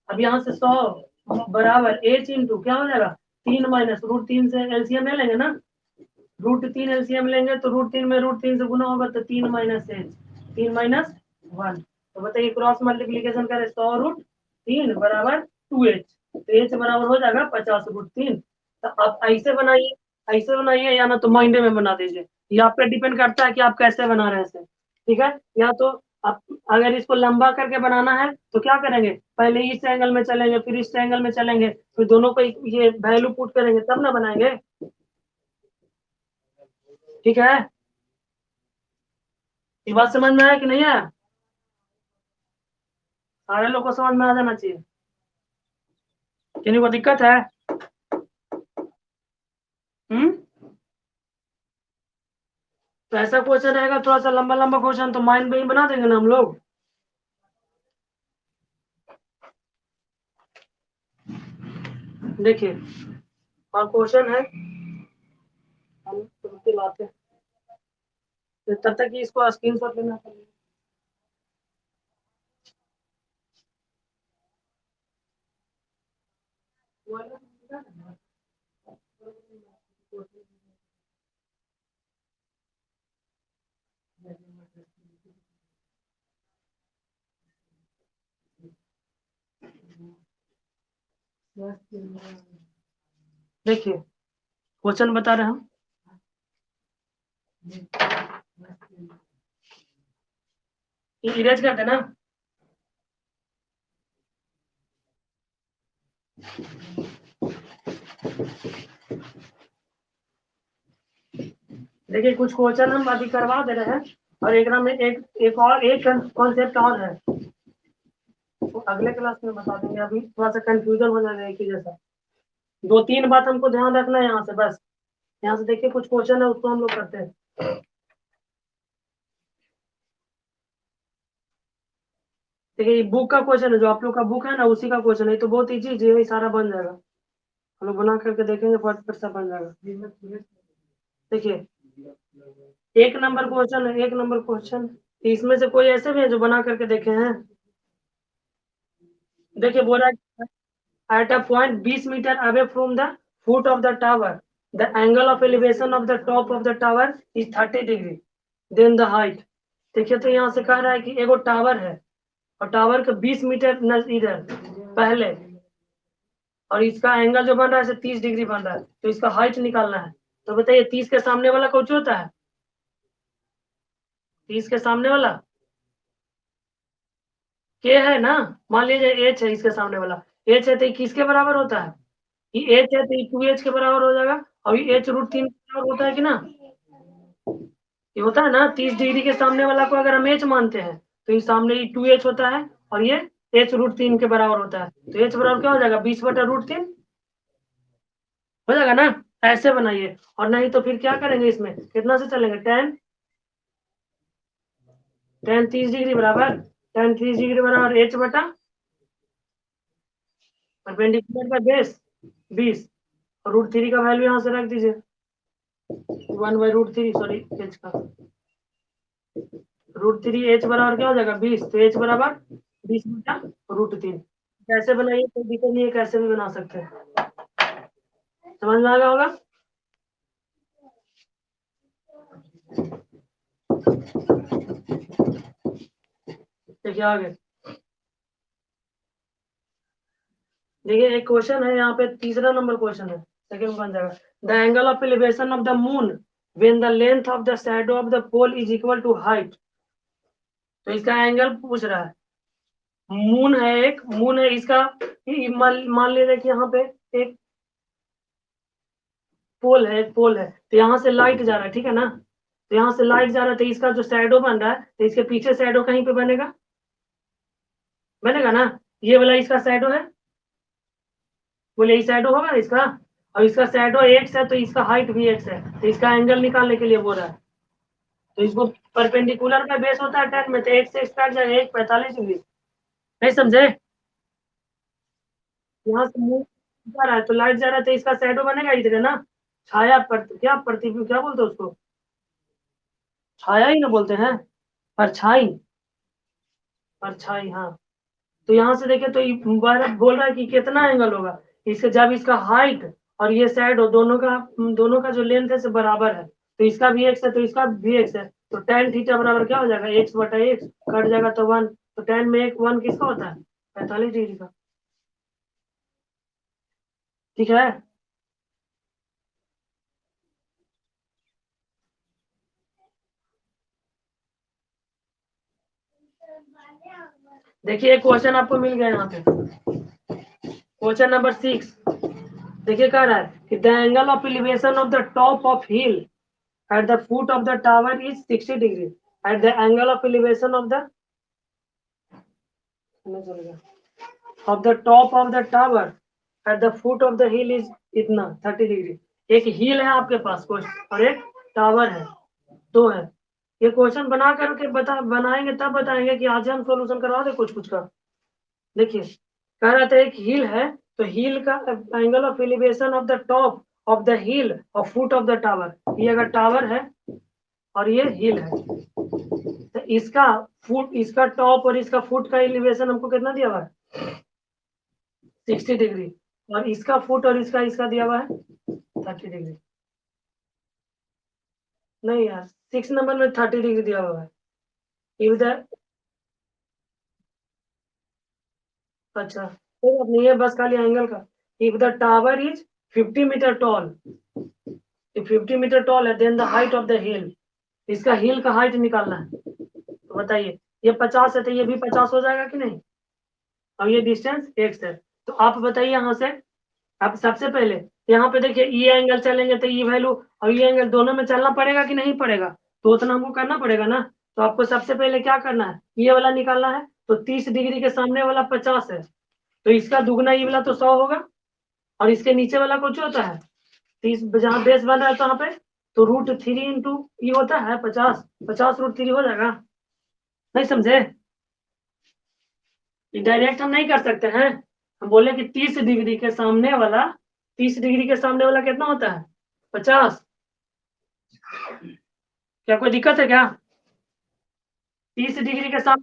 अब यहाँ से 100 बराबर एच इंटू क्या हो जाएगा 3 माइनस √3 से एलसीएम ले लेंगे ना, √3 एलसीएम लेंगे तो √3 में √3 से गुना होगा, तो 3 माइनस एच, 3 माइनस 1। तो बताइए क्रॉस मल्टीप्लीकेशन करें 100√3 बराबर 2h, तो एच बराबर हो जाएगा 50√3। तो आप ऐसे बनाइए, ऐसे बनाइए, या ना तो माइंडे में बना दीजिए, ये आप पे डिपेंड करता है कि आप कैसे बना रहे हैं। ठीक है, या तो आप अगर इसको लंबा करके बनाना है तो क्या करेंगे, पहले इस एंगल में चलेंगे, फिर इस एंगल में चलेंगे, फिर दोनों को ये वैल्यू पुट करेंगे तब ना बनाएंगे। ठीक है, ये बात समझ में आया कि नहीं आया, सारे लोग को समझ में आ जाना चाहिए, किन्हीं को दिक्कत है। हम्म, तो ऐसा क्वेश्चन रहेगा थोड़ा सा लंबा लंबा क्वेश्चन, तो माइंड में ही बना देंगे ना हम लोग। देखिए और क्वेश्चन है, हम तुमसे लाते हैं, तो तब तक इसको स्क्रीन शॉट लेना पड़ेगा। देखिए क्वेश्चन बता रहे हम, इरेज कर देना। देखिए कुछ क्वेश्चन हम अभी करवा दे रहे हैं, और एक में एक कॉन्सेप्ट और है, तो अगले क्लास में बता देंगे, अभी थोड़ा सा कंफ्यूजन हो जाएगा एक ही जैसा। 2-3 बात हमको ध्यान रखना है यहाँ से बस। यहाँ से देखिए कुछ क्वेश्चन है उसको हम लोग करते हैं। देखिए बुक का क्वेश्चन है, जो आप लोग का बुक है ना उसी का क्वेश्चन है, तो बहुत इजी जी सारा बन जाएगा, हम लोग बना करके देखेंगे फट फट सब बन जाएगा। देखिए एक नंबर क्वेश्चन है, एक नंबर क्वेश्चन। इसमें से कोई ऐसे भी है जो बना करके देखे हैं? देखिए बोल रहा है at a point 20 meter away from the foot of the tower, the angle of elevation of the top of the tower is 30 degree, then the height। देखिए तो यहाँ से कह रहा है कि एगो टावर है और टावर के 20 मीटर इधर पहले, और इसका एंगल जो बन रहा है 30 डिग्री बन रहा है, तो इसका हाइट निकालना है। तो बताइए 30 के सामने वाला कौन होता है? 30 के सामने वाला के है ना, मान लीजिए एच है इसके सामने वाला, एच है तो किसके बराबर होता है? ये एच है तो 2h के बराबर हो जाएगा, और ये एच रूट 3 के बराबर होता है कि ना? ये होता है ना, 30 डिग्री के सामने वाला को अगर हम एच मानते हैं तो ये सामने 2h होता है, और ये एच रूट 3 के बराबर होता है, तो एच बराबर क्या हो जाएगा? 20/√3 हो जाएगा ना। ऐसे बनाइए, और नहीं तो फिर क्या करेंगे, इसमें कितना से चलेंगे? tan 30 डिग्री बराबर tan 30 डिग्री बराबर h बटा परपेंडिकुलर का बेस 20, और √3 का वैल्यू यहाँ से रख दीजिए, 1/√3, सॉरी h का √3, h बराबर क्या हो जाएगा? 20, तो h बराबर 20/√3। कैसे बनाइए, कोई दिक्कत नहीं है, कैसे भी बना सकते हैं, समझ में आ गया होगा। देखिए आगे, देखिए एक क्वेश्चन है यहाँ पे, तीसरा नंबर क्वेश्चन है, सेकंड बन जाएगा। The angle of elevation of the moon when the length of the shadow of the pole is equal to height. तो इसका एंगल पूछ रहा है। मून है, एक मून है इसका, मान लीजिए कि यहाँ पे एक पोल है, एक पोल है, तो यहाँ से लाइट जा रहा है, ठीक है ना, तो यहाँ से लाइट जा रहा है, तो इसका जो शैडो बन रहा है, तो इसके पीछे शैडो कहीं पे बनेगा, बनेगा ना। ये वाला इसका शैडो है, बोले शैडो होगा इसका, और इसका शैडो एक्स है, तो इसका हाइट भी एक्स है, तो इसका एंगल निकालने के लिए बोल रहा है। तो इसको परपेंडिकुलर का बेस होता है 10 में, तो एक से स्टार्ट जाएगा 1:45 डिग्री, नहीं समझे? यहाँ से मूव जा रहा है तो लाइट जा रहा है, तो इसका शैडो बनेगा इधर ना, छाया क्या प्रतिबिंब क्या बोलते हैं उसको, छाया ही ना बोलते हैं, परछाई, परछाई, हाँ। तो यहाँ से देखे तो बोल रहा है कि कितना एंगल होगा इसके, जब इसका हाइट और ये शैडो दोनों का जो लेंथ है से बराबर है, तो इसका भी एक्स है तो इसका भी एक्स है, तो tan थीटा बराबर क्या हो जाएगा? x/x, कट जाएगा तो 1, तो tan में 1 किसका होता है? 45 डिग्री का, ठीक है। देखिए एक क्वेश्चन आपको मिल गया यहाँ पे, क्वेश्चन नंबर 6। देखिए कह रहा है कि the angle of elevation of the top of hill at the foot of the tower is 60 degree, at the angle of elevation of the top of the tower at the foot of the hill is इतना 30 degree. एक हिल है आपके पास और एक tower है, दो है। ये क्वेश्चन बना करके बनाएंगे तब बताएंगे कि आज हम सॉल्यूशन करवा दे कुछ का। देखिए कह रहा था एक हिल है, तो हिल का angle of elevation of the top of the हिल और फुट ऑफ द टावर, ये अगर टावर है और ये हिल है, तो इसका टॉप और इसका फुट का एलिवेशन हमको कितना दिया हुआ है? 60 डिग्री, और इसका फुट और इसका दिया हुआ है 30 डिग्री। नहीं यार, 6 नंबर में 30 डिग्री दिया हुआ है इधर। अच्छा कोई बात नहीं है, बस खाली एंगल का। If the tower is 50 metre tall, 50 metre tall है, then the height of the hill, इसका हिल का हाइट निकालना है। तो बताइए ये 50 है तो ये भी 50 हो जाएगा कि नहीं, और ये डिस्टेंस x है। तो आप बताइए यहाँ से, आप सबसे पहले यहाँ पे देखिए ये एंगल चलेंगे तो ये वैल्यू और ये एंगल दोनों में चलना पड़ेगा कि नहीं पड़ेगा, तो उतना हमको करना पड़ेगा ना। तो आपको सबसे पहले क्या करना है, ये वाला निकालना है, तो 30 डिग्री के सामने वाला 50 है, तो इसका दुगना ये वाला तो 100 होगा, और इसके नीचे वाला कुछ होता है 30, जहाँ बेस बन रहा है तो यहाँ पे तो √3 इंटू ये होता है 50, 50 √3 हो जाएगा, नहीं समझे? डायरेक्ट हम नहीं कर सकते हैं, हम बोले कि 30 डिग्री के सामने वाला, 30 डिग्री के सामने वाला कितना होता है? 50, क्या कोई दिक्कत है क्या? 30 डिग्री के साथ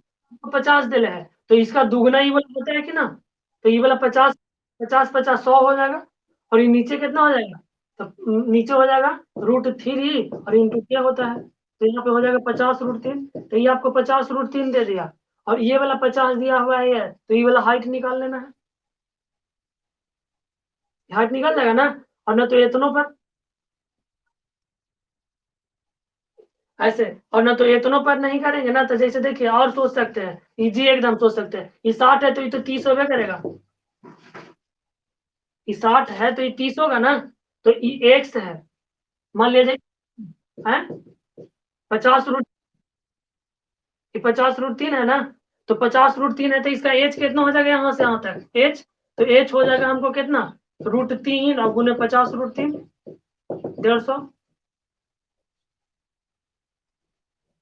50 दिले है, तो इसका दुगना ही वाला होता है कि ना, तो ये वाला 50 50 50 100 हो जाएगा, और ये नीचे कितना हो जाएगा, तो नीचे हो जाएगा √3 और इंटू क्या होता है, तो यहाँ पे हो जाएगा 50√3, तो ये आपको 50√3 दे दिया, और ये वाला 50 दिया हुआ है ये, तो ये वाला हाइट निकाल लेना है, हाइट निकल जाएगा ना, और ना तो इतनों पर ऐसे, और ना तो इतनों पर नहीं करेंगे ना, तो जैसे देखिए और सोच सकते हैं, इजी एकदम सोच सकते हैं, ये 60 है तो ये तो 30 होगा करेगा, ये 60 है तो ये 30 होगा ना, तो ये एक्स है, मान लीजिए है 50 रूट, ये 50√3 है ना, तो 50√3 है तो इसका एच कितना हो जाएगा यहाँ से यहाँ तक एच, तो एच हो जाएगा हमको कितना, √3 और गुने 50√3, 150।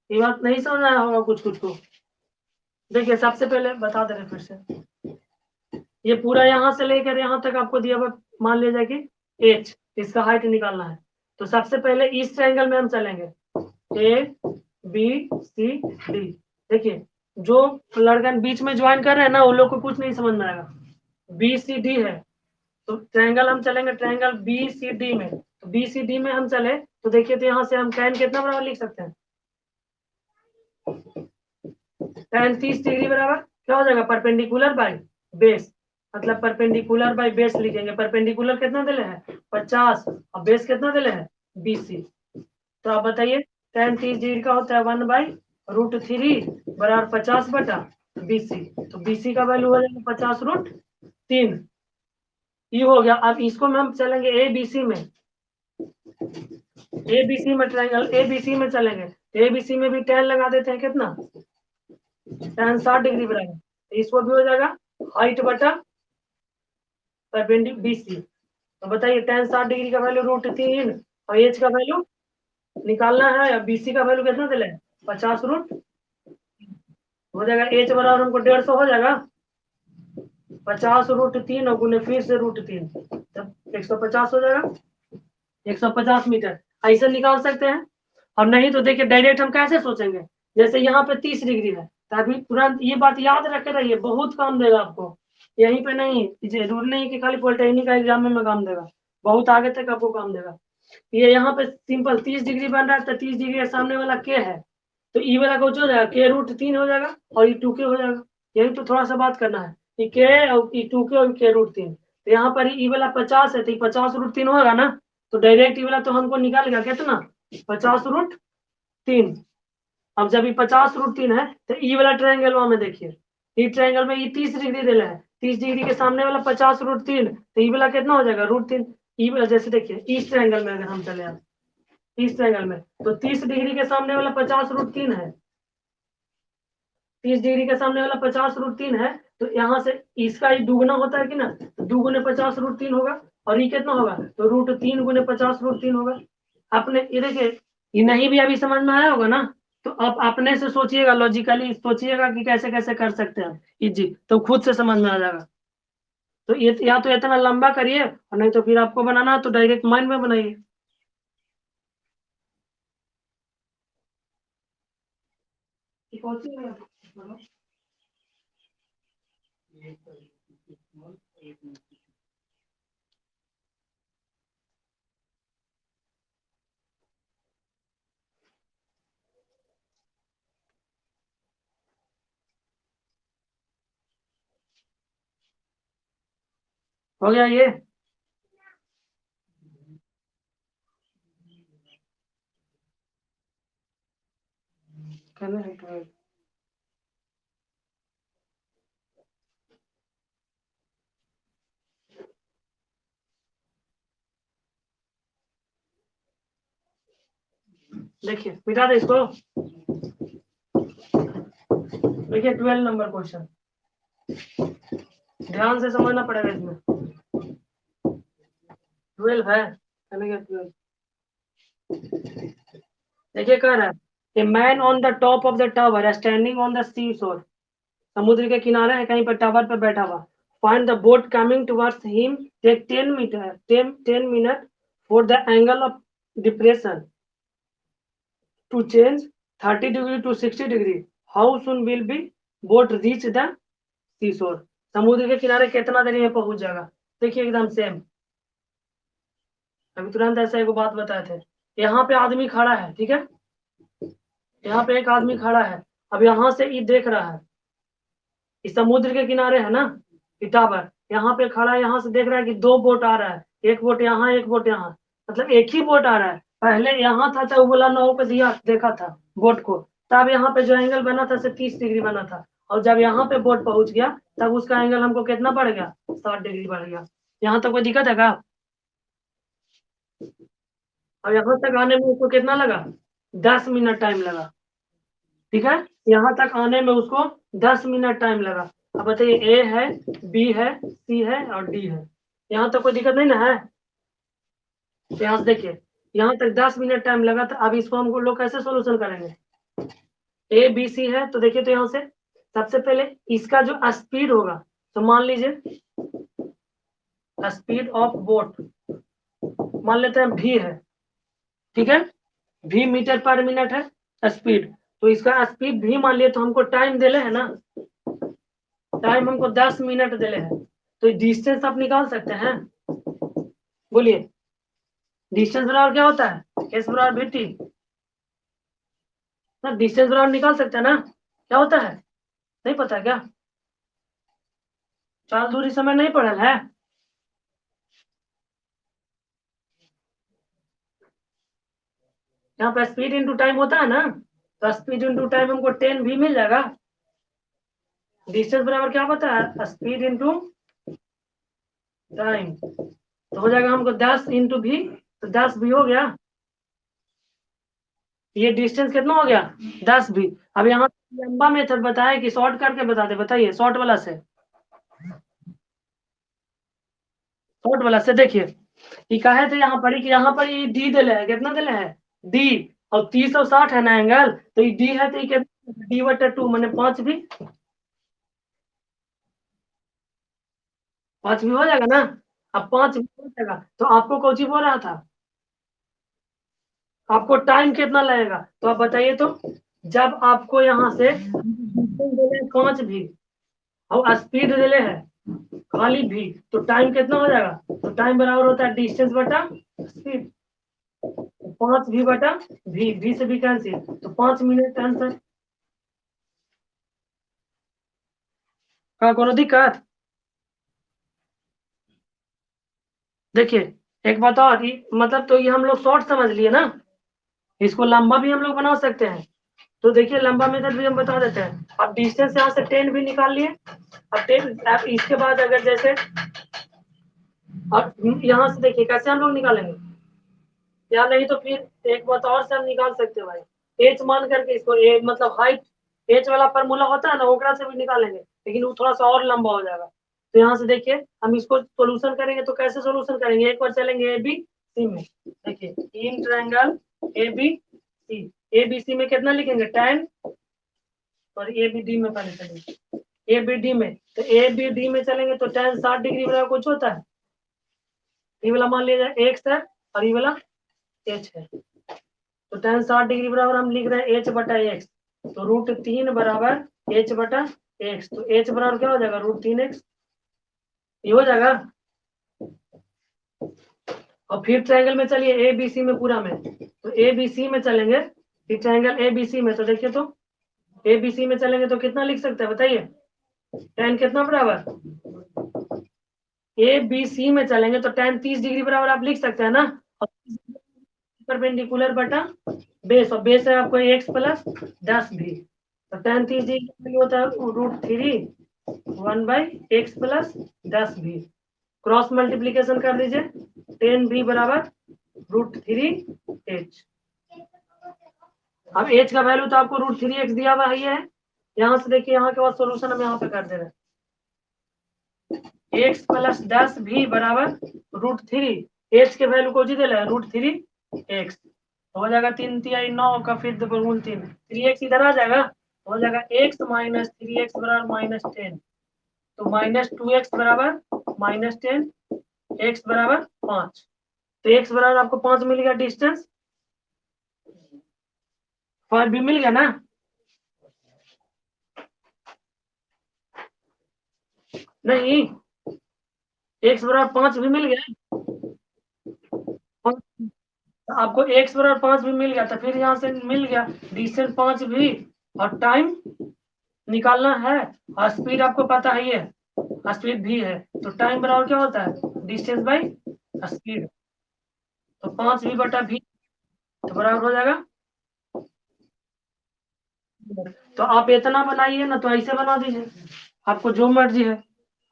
ये बात नहीं समझ आया होगा कुछ कुछ को। देखिए सबसे पहले बता दे रहे फिर से, ये पूरा यहाँ से लेकर यहाँ तक आपको दिया हुआ, मान लीजिए कि एच, इसका हाइट निकालना है, तो सबसे पहले इस ट्रायंगल में हम चलेंगे, ए बी सी डी। देखिए जो लड़का बीच में ज्वाइन कर रहे हैं ना, उन लोग को कुछ नहीं समझ में आएगा, बी सी डी है, तो ट्रायंगल हम चलेंगे ट्रायंगल बी सी डी में, तो बी सी डी में हम चले, तो देखिए तो यहाँ से हम tan कितना बराबर लिख सकते हैं, tan 30 डिग्री बराबर क्या हो जाएगा, परपेंडिकुलर बाय बेस, मतलब परपेंडिकुलर बाय बेस लिखेंगे, परपेंडिकुलर कितना दिले है 50, और बेस कितना दिले है 20। तो आप बताइए tan 30 डिग्री का होता है 1/√3 बराबर 50/20, तो BC का वैल्यू हो जाएगा 50√3, ये हो गया। अब इसको में हम चलेंगे ABC में, ABC में ट्रायंगल ABC में चलेंगे, तो ABC में भी tan लगा देते हैं, कितना tan 60 डिग्री बराबर, तो इसको भी हो जाएगा हाइट बटा परपेंडिकुलर BC, तो बताइए tan 60 डिग्री का वैल्यू √3 और एच का वैल्यू निकालना है, BC का वैल्यू कितना दिला है 50 हो जाएगा, एच बराबर हमको 150 हो जाएगा, 50√3 और गुने फिर से √3, तब 150 हो जाएगा, 150 मीटर ऐसे निकाल सकते हैं। और नहीं तो देखिए डायरेक्ट हम कैसे सोचेंगे, जैसे यहाँ पे 30 डिग्री है, तभी तुरंत ये बात याद रखे रहिए, बहुत काम देगा आपको, यहीं पे नहीं, जरूर नहीं कि खाली पॉलिटेक्निक का एग्जाम में काम देगा, बहुत आगे तक आपको काम देगा। ये यहाँ पे सिंपल 30 डिग्री बन रहा है, तो 30 डिग्री के सामने वाला के है, तो ई वाला कुछ हो जाएगा k√3 हो जाएगा, और ये 2k हो जाएगा, यही तो थोड़ा सा बात करना है, ये k और ये 2k और k√3, तो यहाँ पर ई वाला 50 है, तो 50√3 होगा ना, तो डायरेक्ट ई वाला तो हमको निकालेगा कितना 50√3। अब जब ये 50√3 है, तो ई वाला ट्रायंगल में देखिए, ई ट्रायंगल में ये 30 डिग्री दे रहा है, 30 डिग्री के सामने वाला 50√3, तो ई वाला कितना हो जाएगा √3, ई वाला जैसे देखिए इस ट्रायंगल में अगर हम चले आप इस ट्रायंगल में, तो 30 डिग्री के सामने वाला 50√3 है, 30 डिग्री के सामने वाला 50√3 है, तो यहाँ से इसका ही दुगना होता है कि ना, तो 2 गुने 50√3 होगा, और ये कितना होगा, तो √3 गुने 50√3 होगा। आपने ये देखिए, ये नहीं भी अभी समझ में आया होगा ना, तो आप अपने से सोचिएगा, लॉजिकली सोचिएगा कि कैसे कैसे कर सकते हैं इजी, तो खुद से समझ में आ जाएगा। तो ये या तो इतना लंबा करिए, और नहीं तो फिर आपको बनाना तो डायरेक्ट माइंड में बनाइए। हो गया ये, कहना है तो देखिए मिटा दे इसको, देखिए 12 नंबर क्वेश्चन, ध्यान से समझना पड़ेगा इसमें, 12 है, चलेगा 12। देखिए कह रहा है, a man on the top of the tower standing on the sea shore, समुद्र के किनारे है कहीं पर टावर पर बैठा हुआ, find the boat coming towards him, take 10 minute for the angle of depression, to change 30 degree to 60 degree, how soon will be boat reach the seashore? समुद्र के किनारे कितना देरी में पहुंच जाएगा? देखिए एकदम सेम, अभी तुरंत ऐसा एक बात बताए थे। यहाँ पे आदमी खड़ा है, ठीक है, यहाँ पे एक आदमी खड़ा है, अब यहाँ से ये देख रहा है, इस समुद्र के किनारे है ना टावर, यहाँ पे खड़ा है, यहाँ से देख रहा है कि दो बोट आ रहा है, एक बोट यहाँ एक बोट यहाँ, मतलब एक ही बोट आ रहा है। पहले यहाँ था तो बोला नाव पे दिया देखा था बोट को, तब यहाँ पे जो एंगल बना था 30 डिग्री बना था, और जब यहाँ पे बोट पहुंच गया तब उसका एंगल हमको कितना बढ़ गया, 60 डिग्री बढ़ गया। यहाँ तक कोई दिक्कत है क्या? और यहाँ तक आने में उसको कितना लगा, 10 मिनट टाइम लगा, ठीक है, यहाँ तक आने में उसको 10 मिनट टाइम लगा। अब बताइए, ए है, बी है, सी है और डी है, यहाँ तक कोई दिक्कत नहीं ना है? तो यहाँ से देखिए, यहाँ तक 10 मिनट टाइम लगा था। अब इसको हम लोग कैसे सोल्यूशन करेंगे? ए बी सी है तो देखिए, तो यहाँ से सबसे पहले इसका जो स्पीड होगा, तो मान लीजिए स्पीड ऑफ बोट मान लेते हैं v है, ठीक है, v मीटर पर मिनट है स्पीड, तो इसका स्पीड v मान लिए, तो हमको टाइम देले है ना, टाइम हमको 10 मिनट देले है, तो डिस्टेंस आप निकाल सकते हैं, बोलिए डिस्टेंस बराबर क्या होता है, एस बराबर वी टी ना, डिस्टेंस बराबर निकाल सकते हैं ना, क्या होता है, नहीं पता है क्या? चाल दूरी समय नहीं पढ़ल है? यहाँ पे स्पीड इंटू टाइम होता है ना, तो स्पीड इंटू टाइम हमको 10 भी मिल जाएगा। डिस्टेंस बराबर क्या पता है, स्पीड इंटू टाइम, तो हो जाएगा हमको 10 इंटू भी, तो 10 भी हो गया, ये डिस्टेंस कितना हो गया, 10 भी। अब यहाँ लंबा मेथड बताया कि शॉर्ट करके बता दे, बताइए शॉर्ट वाला से, शॉर्ट वाला से देखिए, ये कहे थे यहाँ पर कि यहाँ पर ये डी दिले है, कितना दिले है, डी, और 30 और 60 है ना एंगल, तो ये डी है, तो ये कितना, डी बटा 2 मैंने 5 भी, 5 भी हो जाएगा ना। अब 5 भी हो जाएगा, तो आपको कौन सी बोल रहा था, आपको टाइम कितना लगेगा, तो आप बताइए तो, जब आपको यहाँ से 5 भी और स्पीड दिले है खाली भी, तो टाइम कितना हो जाएगा, तो टाइम बराबर होता है डिस्टेंस बटा स्पीड, 5 भी बटा भी से भी कैंसिल, तो 5 मिनट आंसर का कोनो दिक्कत? देखिए एक बात और, मतलब तो ये हम लोग शॉर्ट समझ लिए ना, इसको लंबा भी हम लोग बना सकते हैं, तो देखिए लंबा मेथड भी हम बता देते हैं। अब डिस्टेंस यहाँ से 10 भी निकाल लिए, अब 10, अब इसके बाद अगर जैसे, और यहाँ से देखिए कैसे हम लोग निकालेंगे, या नहीं तो फिर एक बात और से हम निकाल सकते हैं भाई, एच मान करके इसको ए मतलब हाइट, एच वाला फॉर्मूला होता है ना, ओकरा से भी निकालेंगे, लेकिन वो थोड़ा सा और लंबा हो जाएगा। तो यहाँ से देखिए हम इसको सोल्यूशन करेंगे, तो कैसे सोल्यूशन करेंगे, एक बार चलेंगे ए बी सी में, देखिए in triangle A B C, A B C में कितना लिखेंगे 10, और ए बी डी में पहले चलेंगे, ए बी डी में, तो ए बी डी में चलेंगे तो 10 60 डिग्री बराबर कुछ होता है, ये वाला मान लिया जाए एक्स है और ये वाला एच है, तो tan 60 डिग्री बराबर हम लिख रहे हैं एच बटा एक्स, तो √3 बराबर एच बटा एक्स, तो एच बराबर क्या हो जाएगा, √3x, ये हो जाएगा। और फिर ट्रायंगल में चलिए ए बी सी में पूरा में, तो ए बी सी में चलेंगे, फिर ट्रायंगल ए बी सी में, तो देखिए तो ए बी सी में चलेंगे तो कितना लिख सकते हैं बताइए, tan कितना बराबर, ए बी सी में चलेंगे तो tan 30 डिग्री बराबर आप लिख सकते हैं ना, परपेंडिकुलर बटा बेस, और बेस है आपको एक्स प्लस 10 भी, तो tan 30 डिग्री होता है √3 1/x प्लस 10 भी, क्रॉस मल्टीप्लीकेशन कर दीजिए, 10 भी बराबर √3h। अब h का वैल्यू तो आपको √3x दिया हुआ ही है, यहाँ से देखिए, यहाँ के बाद सोल्यूशन हम यहाँ पे कर दे रहे हैं, x प्लस 10 भी बराबर √3, h के वैल्यू को जी दे रहे हैं √3x, हो जाएगा 3 3 9 का फिर 3x इधर आ जाएगा, हो जाएगा x माइनस 3x बराबर -10, तो -2x बराबर -10, x बराबर 5, तो x बराबर आपको 5 मिल गया डिस्टेंस, 5 भी मिल गया ना? नहीं, x बराबर 5 भी मिल गया। आपको x बराबर 5 भी मिल गया, तो फिर यहाँ से मिल गया डिस्टेंस 5 भी, और टाइम निकालना है, और स्पीड आपको पता है, ये स्पीड भी है, तो टाइम बराबर क्या होता है? Distance by speed. तो 5 भी बटा भी, तो बराबर हो जाएगा। तो आप इतना बनाइए ना, तो ऐसे बना दीजिए, आपको जो मर्जी है,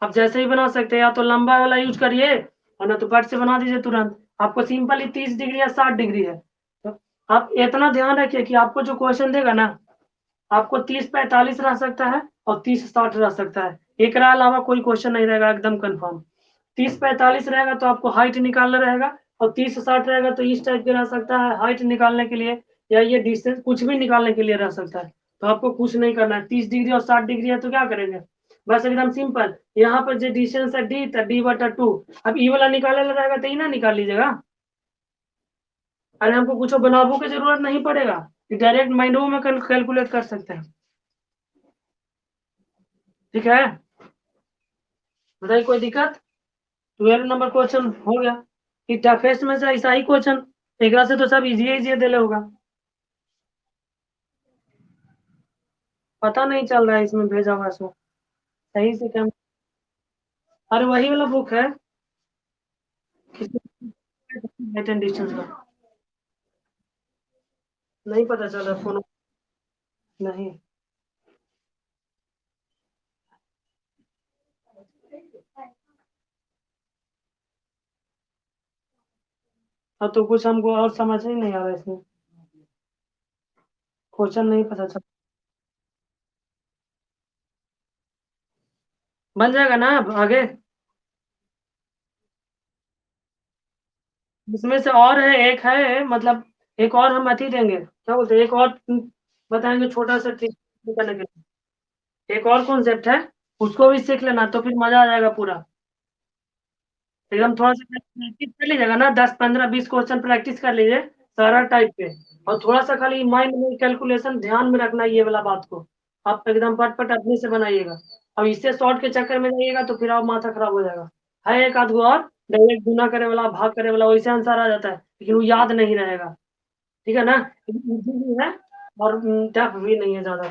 आप जैसे ही बना सकते हैं, या तो लंबा वाला यूज करिए, और ना तो कट से बना दीजिए तुरंत। आपको सिंपल ही 30 डिग्री या 60 डिग्री है, तो आप इतना ध्यान रखिए कि आपको जो क्वेश्चन देगा ना, आपको 30-45 रह सकता है, और 30-60 रह सकता है, एक के अलावा कोई क्वेश्चन नहीं रहेगा, एकदम कंफर्म। 30-45 रहेगा तो आपको हाइट निकालना रहेगा, और 30-60 रहेगा तो इस टाइप के रह सकता है हाइट निकालने के लिए, या ये डिस्टेंस कुछ भी निकालने के लिए रह सकता है। तो आपको कुछ नहीं करना है। 30 डिग्री और 60 डिग्री है तो क्या करेंगे, बस एकदम सिंपल, यहाँ पर जो डिस्टेंस है डी, तो डी बटा 2। अब ई वाला निकालने रहेगा तो ई ना निकाल लीजिएगा। अरे हमको कुछ बनाबो की जरूरत नहीं पड़ेगा, डायरेक्ट माइंड में कैलकुलेट कर सकते हैं। ठीक है, बताइए कोई दिक्कत? 12 नंबर क्वेश्चन हो गया। कि टफेस्ट में से ऐसा ही क्वेश्चन, एक से तो सब इजी इजी दिले होगा, पता नहीं चल रहा है इसमें भेजा हुआ सो सही से क्या। अरे वही वाला बुक है, हाइट एंड डिस्टेंस का। नहीं पता चल रहा फोन, नहीं। अब तो कुछ हमको और समझ ही नहीं आ रहा इसमें, क्वेश्चन नहीं पता चल। बन जाएगा ना अब आगे? इसमें से और है, एक है मतलब, एक और हम अति देंगे, क्या बोलते हैं, एक और बताएंगे छोटा सा ट्रिक करने के लिए, एक और कॉन्सेप्ट है, उसको भी सीख लेना तो फिर मजा आ जाएगा पूरा। एकदम थोड़ा सा प्रैक्टिस कर लीजिएगा ना, 10-15-20 क्वेश्चन प्रैक्टिस कर लीजिए सारा टाइप पे, और थोड़ा सा खाली माइंड में कैलकुलेशन ध्यान में रखना, ये वाला बात को आप एकदम पट अपने से बनाइएगा। और इससे शॉर्ट के चक्कर में जाइएगा तो फिर आप माथा खराब हो जाएगा। है एक आध गो और, डायरेक्ट गुना करे वाला, भाग करे वाला, वैसे आंसर आ जाता है, लेकिन वो याद नहीं रहेगा। ठीक है ना, इजी भी है, और टफ भी नहीं है ज्यादा।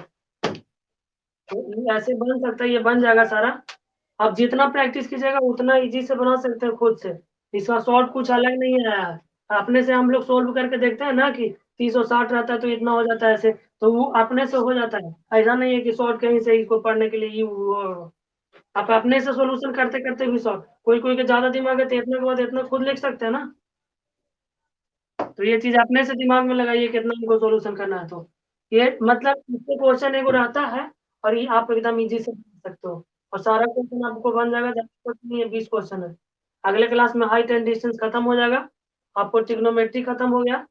तो ये ऐसे बन सकता है, ये बन जाएगा सारा। आप जितना प्रैक्टिस कीजिएगा उतना इजी से बना सकते हैं खुद से, इसका सॉल्व कुछ अलग नहीं आया है। अपने से हम लोग सोल्व करके देखते हैं ना कि 30 और 60 रहता है तो इतना हो जाता है ऐसे, तो वो अपने से हो जाता है, ऐसा नहीं है कि सॉल्व कहीं से इसको पढ़ने के लिए आप अपने से सोल्यूशन करते करते भी सॉल्व, कोई कोई के ज्यादा दिमाग है तो इतना के बाद इतना खुद लिख सकते हैं ना। तो ये चीज अपने से दिमाग में लगाइए कितना हमको सोल्यूशन करना है, तो ये मतलब इससे क्वेश्चन एगो रहता है, और ये आप एकदम इजी से बना सकते हो, और सारा क्वेश्चन आपको बन जाएगा, 10 क्वेश्चन नहीं है, 20 क्वेश्चन है। अगले क्लास में हाइट एंड डिस्टेंस खत्म हो जाएगा, आपको ट्रिग्नोमेट्री खत्म हो गया,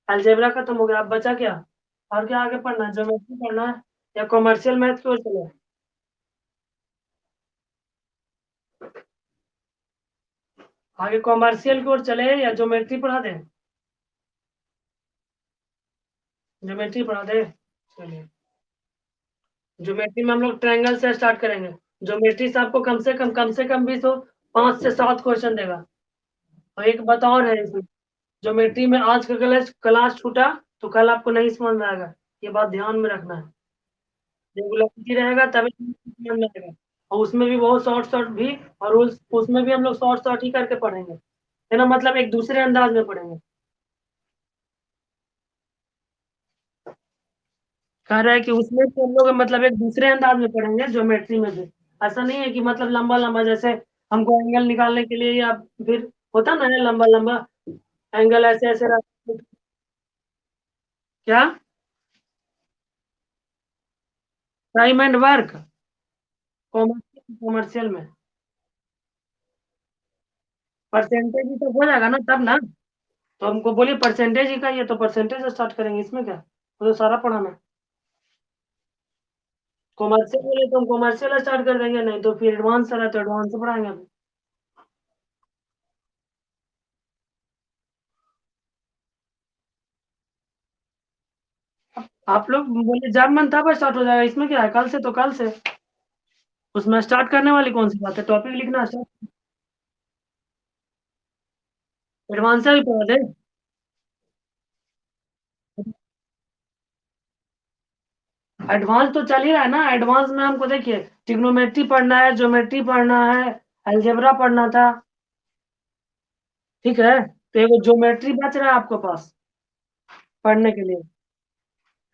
अलजेब्रा खत्म हो गया, अब बचा क्या? और क्या आगे पढ़ना है, ज्योमेट्री पढ़ना है, या कॉमर्शियल मैथ की ओर चले? आगे कॉमर्शियल की ओर चले या ज्योमेट्री पढ़ा दें? ज्योमेट्री पढ़ा दे, चलिए। ज्योमेट्री में हम लोग ट्रायंगल से स्टार्ट करेंगे। ज्योमेट्री से आपको कम से कम भी तो 5 से 7 क्वेश्चन देगा। और एक बात और है इसमें, ज्योमेट्री में आज का क्लास क्लास छूटा तो कल आपको नहीं समझ में आएगा, ये बात ध्यान में रखना है। रेगुलरिटी रहेगा तभी समझ में आएगा, और उसमें भी बहुत शॉर्ट शॉर्ट भी, और उसमें भी हम लोग शॉर्ट शॉर्ट ही करके पढ़ेंगे, है ना, मतलब एक दूसरे अंदाज में पढ़ेंगे। कह रहे हैं कि उसमें भी हम लोग मतलब एक दूसरे अंदाज में पढ़ेंगे, ज्योमेट्री में भी। ऐसा नहीं है कि मतलब लंबा लंबा, जैसे हमको एंगल निकालने के लिए, या फिर होता ना है लंबा लंबा एंगल, ऐसे ऐसे क्या? टाइम एंड वर्क, कॉमर्शियल में परसेंटेज ही तो हो जाएगा ना तब ना। तो हमको बोलिए परसेंटेज ही का, ये तो परसेंटेज स्टार्ट करेंगे, इसमें क्या, वो तो सारा पढ़ाना है। कॉमर्शियल बोले तो हम कॉमर्शियल स्टार्ट कर देंगे, नहीं तो फिर एडवांस है तो एडवांस पढ़ाएंगे अभी। आप लोग बोले जब मन तब स्टार्ट हो जाएगा, इसमें क्या है, कल से तो कल से। उसमें स्टार्ट करने वाली कौन सी बात है, टॉपिक लिखना स्टार्ट। एडवांस से भी पढ़ा दे। एडवांस तो चल ही रहा है ना, एडवांस में हमको देखिए ट्रिग्नोमेट्री पढ़ना है, ज्योमेट्री पढ़ना है, अलजेब्रा पढ़ना था, ठीक है, तो एगो ज्योमेट्री बच रहा है आपके पास पढ़ने के लिए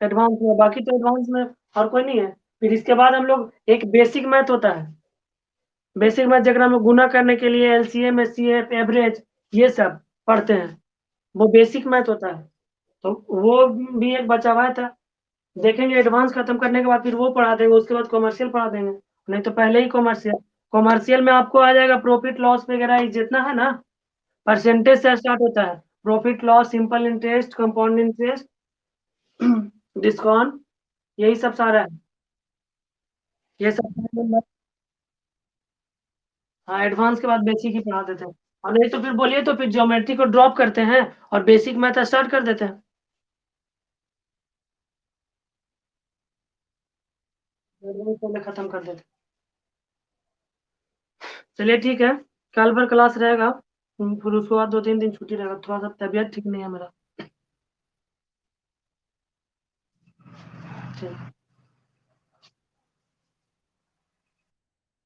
एडवांस में, बाकी तो एडवांस में और कोई नहीं है। फिर इसके बाद हम लोग एक बेसिक मैथ होता है, बेसिक मैथ जगह में गुना करने के लिए एलसीएम एचसीएफ एवरेज ये सब पढ़ते हैं, वो बेसिक मैथ होता है, तो वो भी एक बचा हुआ था। देखेंगे एडवांस खत्म करने के बाद फिर वो पढ़ा देंगे, उसके बाद कॉमर्शियल पढ़ा देंगे, नहीं तो पहले ही कॉमर्शियल। कॉमर्शियल में आपको आ जाएगा प्रॉफिट लॉस वगैरह, ये जितना है ना, परसेंटेज से स्टार्ट होता है, profit loss, simple interest, compound interest, discount, यही सब सारा है, ये सब। हाँ, एडवांस के बाद बेसिक ही पढ़ा देते हैं, और नहीं तो फिर बोलिए तो फिर ज्योमेट्री को ड्रॉप करते हैं और बेसिक मैथ स्टार्ट कर देते हैं, एडवांस पहले खत्म कर देते हैं। चलिए ठीक है, कल पर क्लास रहेगा, फिर उसके बाद 2-3 दिन छुट्टी रहेगा, थोड़ा सा तबीयत ठीक नहीं है मेरा। ठीक।